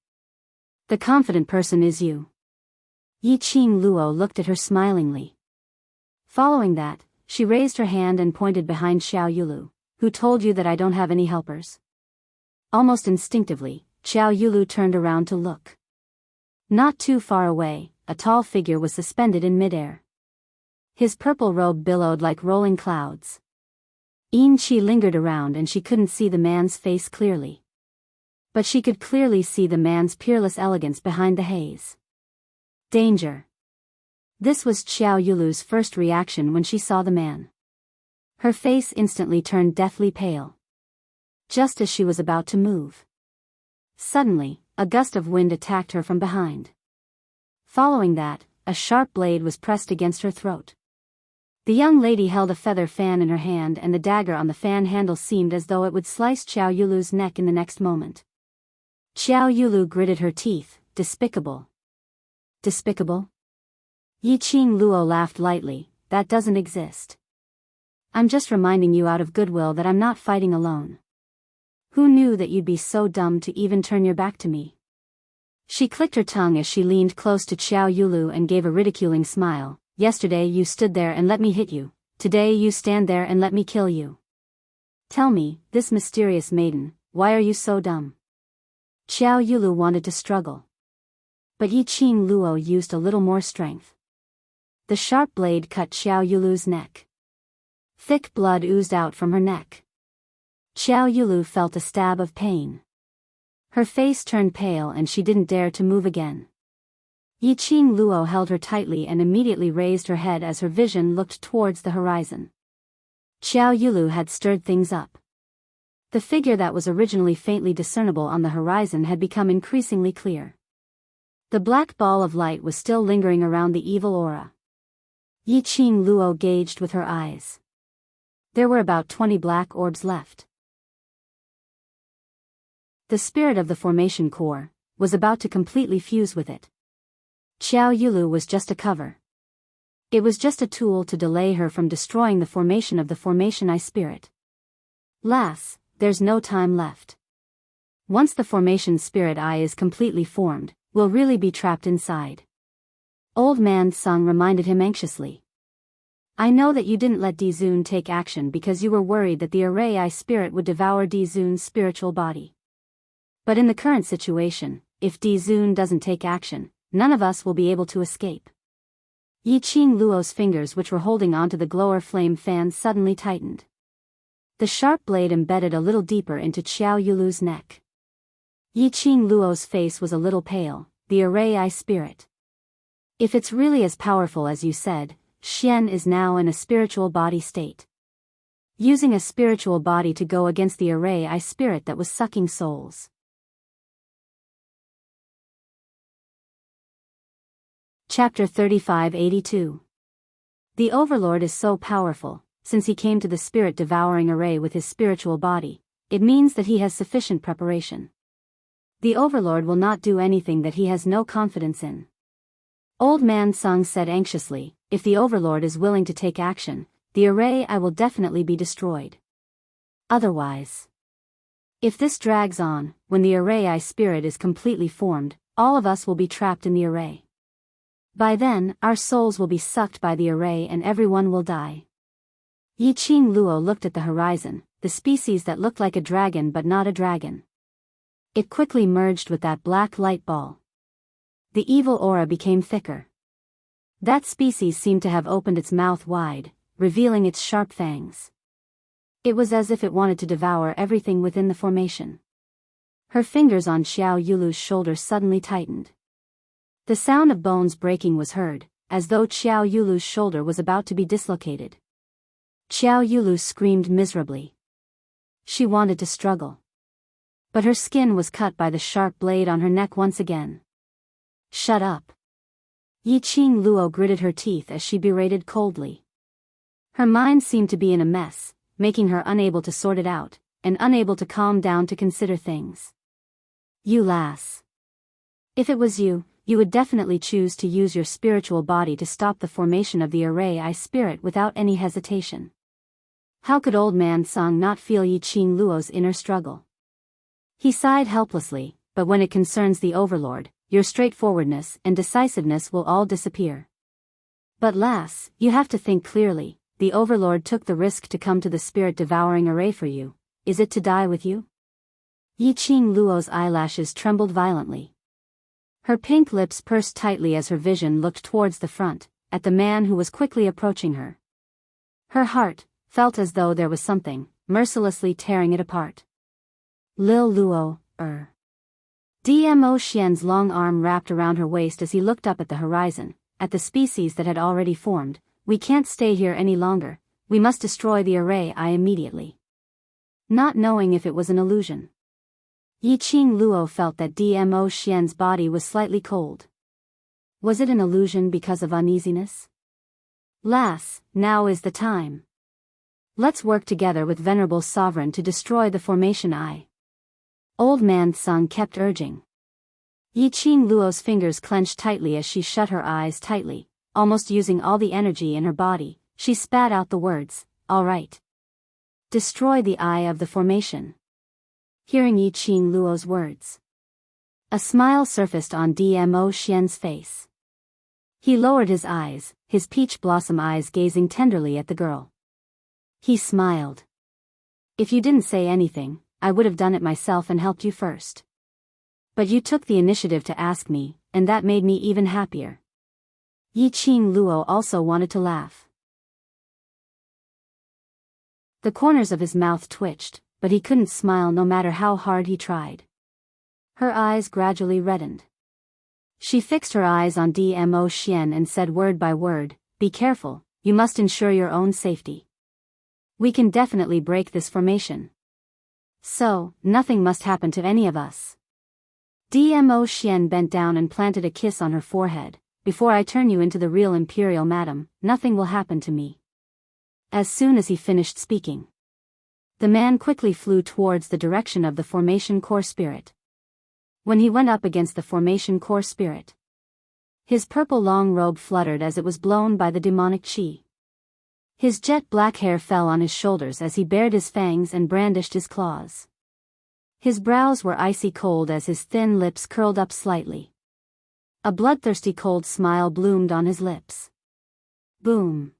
Speaker 1: The confident person is you." Yiqing Luo looked at her smilingly. Following that, she raised her hand and pointed behind Xiao Yulu. "Who told you that I don't have any helpers?" Almost instinctively, Xiao Yulu turned around to look. Not too far away, a tall figure was suspended in midair. His purple robe billowed like rolling clouds. Yin Qi lingered around and she couldn't see the man's face clearly. But she could clearly see the man's peerless elegance behind the haze. Danger. This was Xiao Yulu's first reaction when she saw the man. Her face instantly turned deathly pale. Just as she was about to move, suddenly, a gust of wind attacked her from behind. Following that, a sharp blade was pressed against her throat. The young lady held a feather fan in her hand and the dagger on the fan handle seemed as though it would slice Xiao Yulu's neck in the next moment. Xiao Yulu gritted her teeth. "Despicable." "Despicable?" Yiqing Luo laughed lightly. "That doesn't exist. I'm just reminding you out of goodwill that I'm not fighting alone. Who knew that you'd be so dumb to even turn your back to me?" She clicked her tongue as she leaned close to Xiao Yulu and gave a ridiculing smile. "Yesterday you stood there and let me hit you. Today you stand there and let me kill you. Tell me, this mysterious maiden, why are you so dumb?" Xiao Yulu wanted to struggle. But Yiqing Luo used a little more strength. The sharp blade cut Xiao Yulu's neck. Thick blood oozed out from her neck. Xiao Yulu felt a stab of pain. Her face turned pale and she didn't dare to move again. Yiqing Luo held her tightly and immediately raised her head as her vision looked towards the horizon. Xiao Yulu had stirred things up. The figure that was originally faintly discernible on the horizon had become increasingly clear. The black ball of light was still lingering around the evil aura. Yiqing Luo gauged with her eyes. There were about 20 black orbs left. The spirit of the formation core was about to completely fuse with it. Xiao Yulu was just a cover. It was just a tool to delay her from destroying the formation of the formation eye spirit. Lass, there's no time left. Once the formation spirit eye is completely formed, we'll really be trapped inside. Old man Sung reminded him anxiously. "I know that you didn't let Dizun take action because you were worried that the array eye spirit would devour Dizun's spiritual body. But in the current situation, if Dizun doesn't take action, none of us will be able to escape." Yiqing Luo's fingers which were holding onto the glower flame fan suddenly tightened. The sharp blade embedded a little deeper into Xiao Yulu's neck. Yiqing Luo's face was a little pale. "The array eye spirit. If it's really as powerful as you said, Xian is now in a spiritual body state. Using a spiritual body to go against the array eye spirit that was sucking souls." Chapter 3582. The Overlord is so powerful, since he came to the spirit-devouring array with his spiritual body, it means that he has sufficient preparation. The Overlord will not do anything that he has no confidence in. Old man Sung said anxiously, "If the Overlord is willing to take action, the array eye will definitely be destroyed. Otherwise, if this drags on, when the array eye spirit is completely formed, all of us will be trapped in the array. By then, our souls will be sucked by the array and everyone will die. Yiqing Luo looked at the horizon, the species that looked like a dragon but not a dragon. It quickly merged with that black light ball. The evil aura became thicker. That species seemed to have opened its mouth wide, revealing its sharp fangs. It was as if it wanted to devour everything within the formation. Her fingers on Xiao Yulu's shoulder suddenly tightened. The sound of bones breaking was heard, as though Xiao Yulu's shoulder was about to be dislocated. Xiao Yulu screamed miserably. She wanted to struggle. But her skin was cut by the sharp blade on her neck once again. Shut up. Yiqing Luo gritted her teeth as she berated coldly. Her mind seemed to be in a mess, making her unable to sort it out, and unable to calm down to consider things. You lass. If it was you, you would definitely choose to use your spiritual body to stop the formation of the array I spirit without any hesitation. How could old man Song not feel Yiqing Luo's inner struggle? He sighed helplessly, but when it concerns the overlord, your straightforwardness and decisiveness will all disappear. But lass, you have to think clearly, the overlord took the risk to come to the spirit-devouring array for you. Is it to die with you? Yiqing Luo's eyelashes trembled violently. Her pink lips pursed tightly as her vision looked towards the front, at the man who was quickly approaching her. Her heart felt as though there was something mercilessly tearing it apart. Lil Luo, Dmo Xian's long arm wrapped around her waist as he looked up at the horizon, at the species that had already formed. We can't stay here any longer, we must destroy the array immediately. Not knowing if it was an illusion. Yiqing Luo felt that Dmo Xian's body was slightly cold. Was it an illusion because of uneasiness? Lass, now is the time. Let's work together with Venerable Sovereign to destroy the formation eye. Old man Sung kept urging. Yiqing Luo's fingers clenched tightly as she shut her eyes tightly, almost using all the energy in her body. She spat out the words, "All right. Destroy the eye of the formation." Hearing Yiqing Luo's words, a smile surfaced on Dmo Xian's face. He lowered his eyes, his peach blossom eyes gazing tenderly at the girl. He smiled. If you didn't say anything, I would have done it myself and helped you first. But you took the initiative to ask me, and that made me even happier. Yiqing Luo also wanted to laugh. The corners of his mouth twitched, but he couldn't smile no matter how hard he tried. Her eyes gradually reddened. She fixed her eyes on Dmo Xian and said word by word, "Be careful, you must ensure your own safety. We can definitely break this formation. So, nothing must happen to any of us." Dmo Xian bent down and planted a kiss on her forehead. "Before I turn you into the real imperial madam, nothing will happen to me." As soon as he finished speaking, the man quickly flew towards the direction of the formation core spirit. When he went up against the formation core spirit, his purple long robe fluttered as it was blown by the demonic chi. His jet black hair fell on his shoulders as he bared his fangs and brandished his claws. His brows were icy cold as his thin lips curled up slightly. A bloodthirsty cold smile bloomed on his lips. Boom.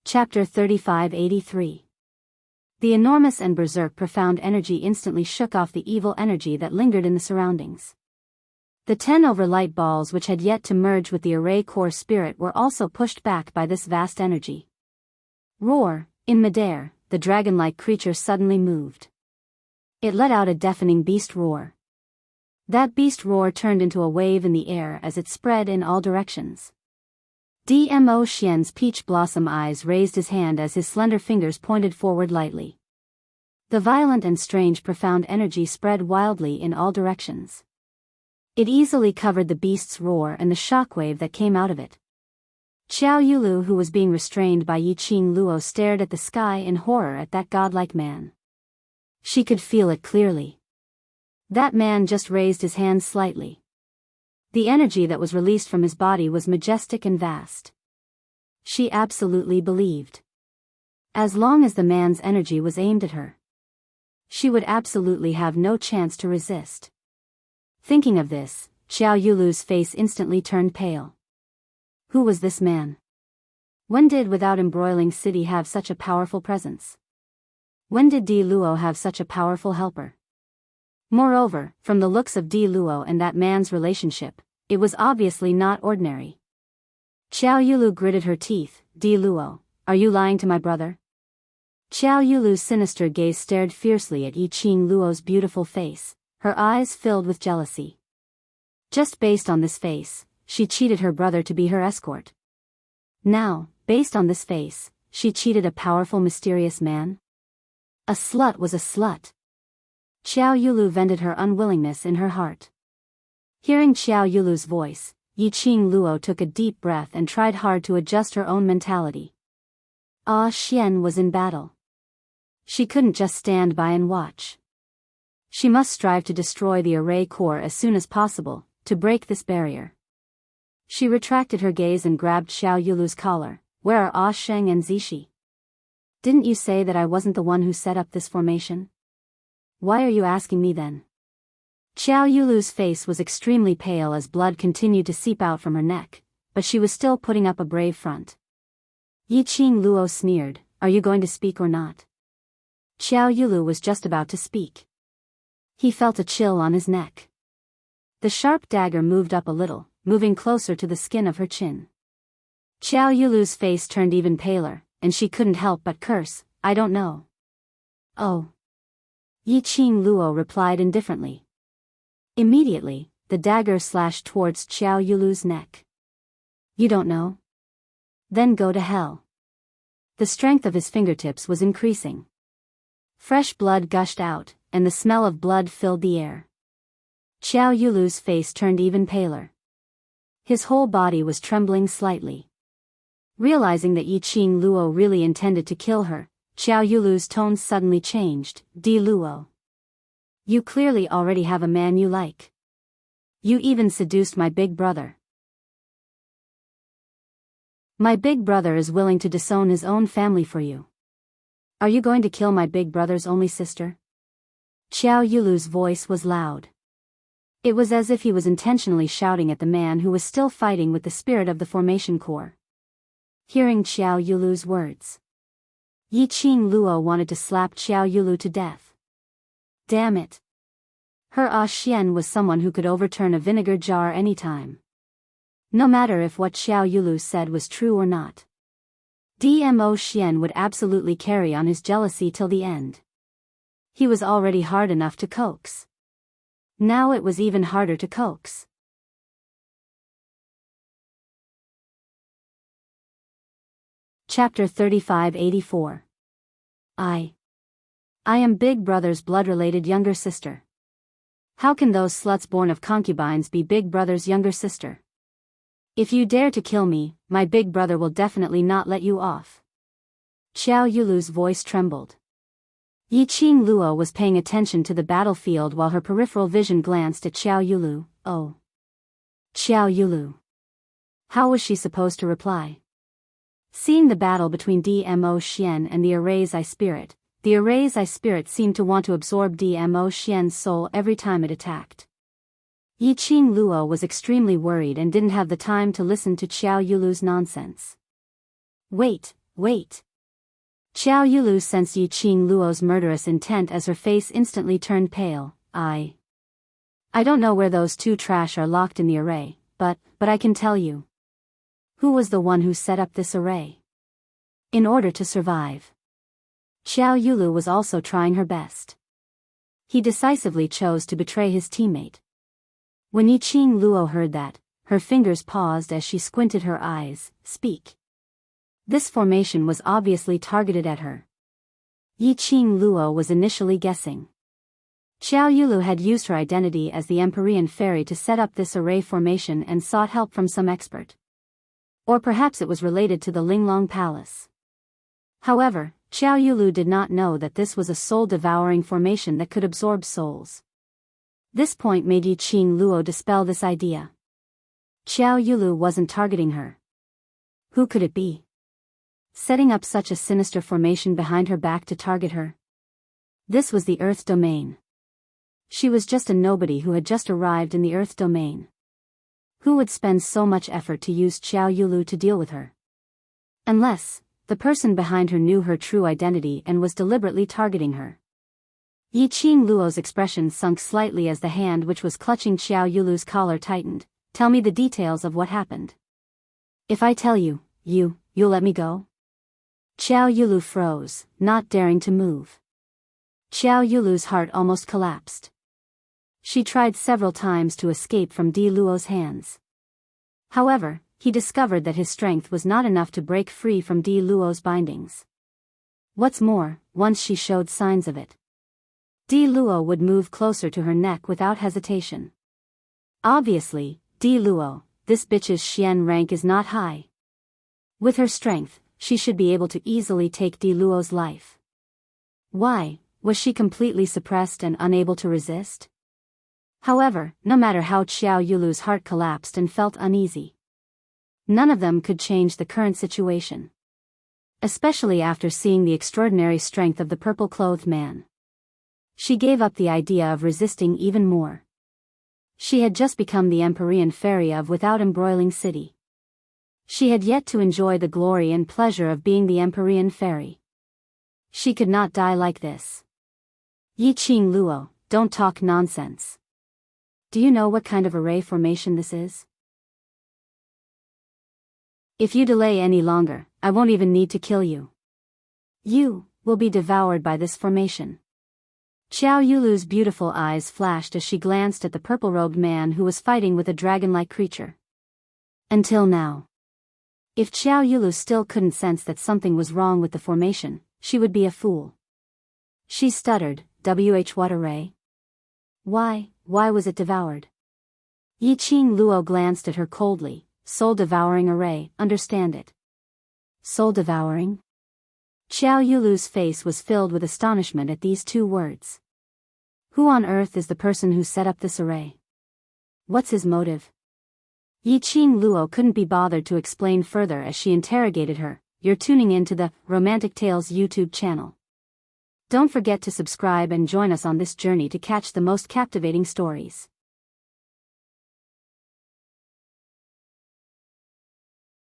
Speaker 1: Chapter 3583. The enormous and berserk profound energy instantly shook off the evil energy that lingered in the surroundings. The 10 overlight balls which had yet to merge with the array core spirit were also pushed back by this vast energy. Roar! In midair, the dragon-like creature suddenly moved. It let out a deafening beast roar. That beast roar turned into a wave in the air as it spread in all directions. Dmo Xian's peach blossom eyes raised his hand as his slender fingers pointed forward lightly. The violent and strange profound energy spread wildly in all directions. It easily covered the beast's roar and the shockwave that came out of it. Xiao Yulu, who was being restrained by Yiqing Luo, stared at the sky in horror at that godlike man. She could feel it clearly. That man just raised his hands slightly. The energy that was released from his body was majestic and vast. She absolutely believed. As long as the man's energy was aimed at her, she would absolutely have no chance to resist. Thinking of this, Xiao Yulu's face instantly turned pale. Who was this man? When did Without Embroiling City have such a powerful presence? When did Di Luo have such a powerful helper? Moreover, from the looks of Di Luo and that man's relationship, it was obviously not ordinary. Xiao Yulu gritted her teeth. Di Luo, are you lying to my brother? Xiao Yulu's sinister gaze stared fiercely at Yiqing Luo's beautiful face, her eyes filled with jealousy. Just based on this face, she cheated her brother to be her escort. Now, based on this face, she cheated a powerful mysterious man? A slut was a slut. Xiao Yulu vented her unwillingness in her heart. Hearing Xiao Yulu's voice, Yiqing Luo took a deep breath and tried hard to adjust her own mentality. Ah Xian was in battle. She couldn't just stand by and watch. She must strive to destroy the array core as soon as possible, to break this barrier. She retracted her gaze and grabbed Xiao Yulu's collar. Where are Ah Sheng and Zishi? Didn't you say that I wasn't the one who set up this formation? Why are you asking me then? Xiao Yulu's face was extremely pale as blood continued to seep out from her neck, but she was still putting up a brave front. Yiqing Luo sneered, are you going to speak or not? Xiao Yulu was just about to speak. He felt a chill on his neck. The sharp dagger moved up a little, moving closer to the skin of her chin. Xiao Yulu's face turned even paler, and she couldn't help but curse, I don't know. Oh. Yiqing Luo replied indifferently. Immediately, the dagger slashed towards Xiao Yulu's neck. You don't know? Then go to hell. The strength of his fingertips was increasing. Fresh blood gushed out, and the smell of blood filled the air. Xiao Yulu's face turned even paler. His whole body was trembling slightly. Realizing that Yiqing Luo really intended to kill her, Xiao Yulu's tone suddenly changed. Di Luo. You clearly already have a man you like. You even seduced my big brother. My big brother is willing to disown his own family for you. Are you going to kill my big brother's only sister? Xiao Yulu's voice was loud. It was as if he was intentionally shouting at the man who was still fighting with the spirit of the formation core. Hearing Xiao Yulu's words, Yiqing Luo wanted to slap Xiao Yulu to death. Damn it. Her Ah Xian was someone who could overturn a vinegar jar anytime. No matter if what Xiao Yulu said was true or not. Dmo Xian would absolutely carry on his jealousy till the end. He was already hard enough to coax. Now it was even harder to coax. Chapter 3584. I am Big Brother's blood-related younger sister. How can those sluts born of concubines be Big Brother's younger sister? If you dare to kill me, my big brother will definitely not let you off. Xiao Yulu's voice trembled. Yiqing Luo was paying attention to the battlefield while her peripheral vision glanced at Xiao Yulu. Oh. Xiao Yulu. How was she supposed to reply? Seeing the battle between Dmo Xian and the Array's Eye Spirit, the Array's Eye Spirit seemed to want to absorb Dmo Xian's soul every time it attacked. Yiqing Luo was extremely worried and didn't have the time to listen to Xiao Yulu's nonsense. Wait. Xiao Yulu sensed Yiqing Luo's murderous intent as her face instantly turned pale. I don't know where those two trash are locked in the array, but I can tell you. Who was the one who set up this array? In order to survive. Xiao Yulu was also trying her best. He decisively chose to betray his teammate. When Yiqing Luo heard that, her fingers paused as she squinted her eyes. Speak. This formation was obviously targeted at her. Yiqing Luo was initially guessing. Xiao Yulu had used her identity as the Empyrean fairy to set up this array formation and sought help from some expert. Or perhaps it was related to the Linglong Palace. However, Xiao Yulu did not know that this was a soul-devouring formation that could absorb souls. This point made Yiqing Luo dispel this idea. Xiao Yulu wasn't targeting her. Who could it be? Setting up such a sinister formation behind her back to target her? This was the Earth domain. She was just a nobody who had just arrived in the Earth domain. Who would spend so much effort to use Xiao Yulu to deal with her? Unless the person behind her knew her true identity and was deliberately targeting her. Yi Qing Luo's expression sunk slightly as the hand which was clutching Xiao Yulu's collar tightened. Tell me the details of what happened. If I tell you, you'll let me go? Xiao Yulu froze, not daring to move. Xiao Yulu's heart almost collapsed. She tried several times to escape from Di Luo's hands. However, he discovered that his strength was not enough to break free from Di Luo's bindings. What's more, once she showed signs of it, Di Luo would move closer to her neck without hesitation. Obviously, Di Luo, this bitch's Xian rank is not high. With her strength, she should be able to easily take Di Luo's life. Why, was she completely suppressed and unable to resist? However, no matter how Xiao Yulu's heart collapsed and felt uneasy, none of them could change the current situation. Especially after seeing the extraordinary strength of the purple-clothed man. She gave up the idea of resisting even more. She had just become the Empyrean fairy of Without Embroiling City. She had yet to enjoy the glory and pleasure of being the Empyrean fairy. She could not die like this. Yi Qing Luo, don't talk nonsense. Do you know what kind of array formation this is? If you delay any longer, I won't even need to kill you. You will be devoured by this formation. Xiao Yulu's beautiful eyes flashed as she glanced at the purple-robed man who was fighting with a dragon-like creature. Until now. If Xiao Yulu still couldn't sense that something was wrong with the formation, she would be a fool. She stuttered, what array? Why was it devoured? Yi Qing Luo glanced at her coldly. Soul-devouring array, understand it. Soul-devouring? Xiao Yulu's face was filled with astonishment at these two words. Who on earth is the person who set up this array? What's his motive? Yi Qing Luo couldn't be bothered to explain further as she interrogated her. You're tuning in to the Romantic Tales YouTube channel. Don't forget to subscribe and join us on this journey to catch the most captivating stories.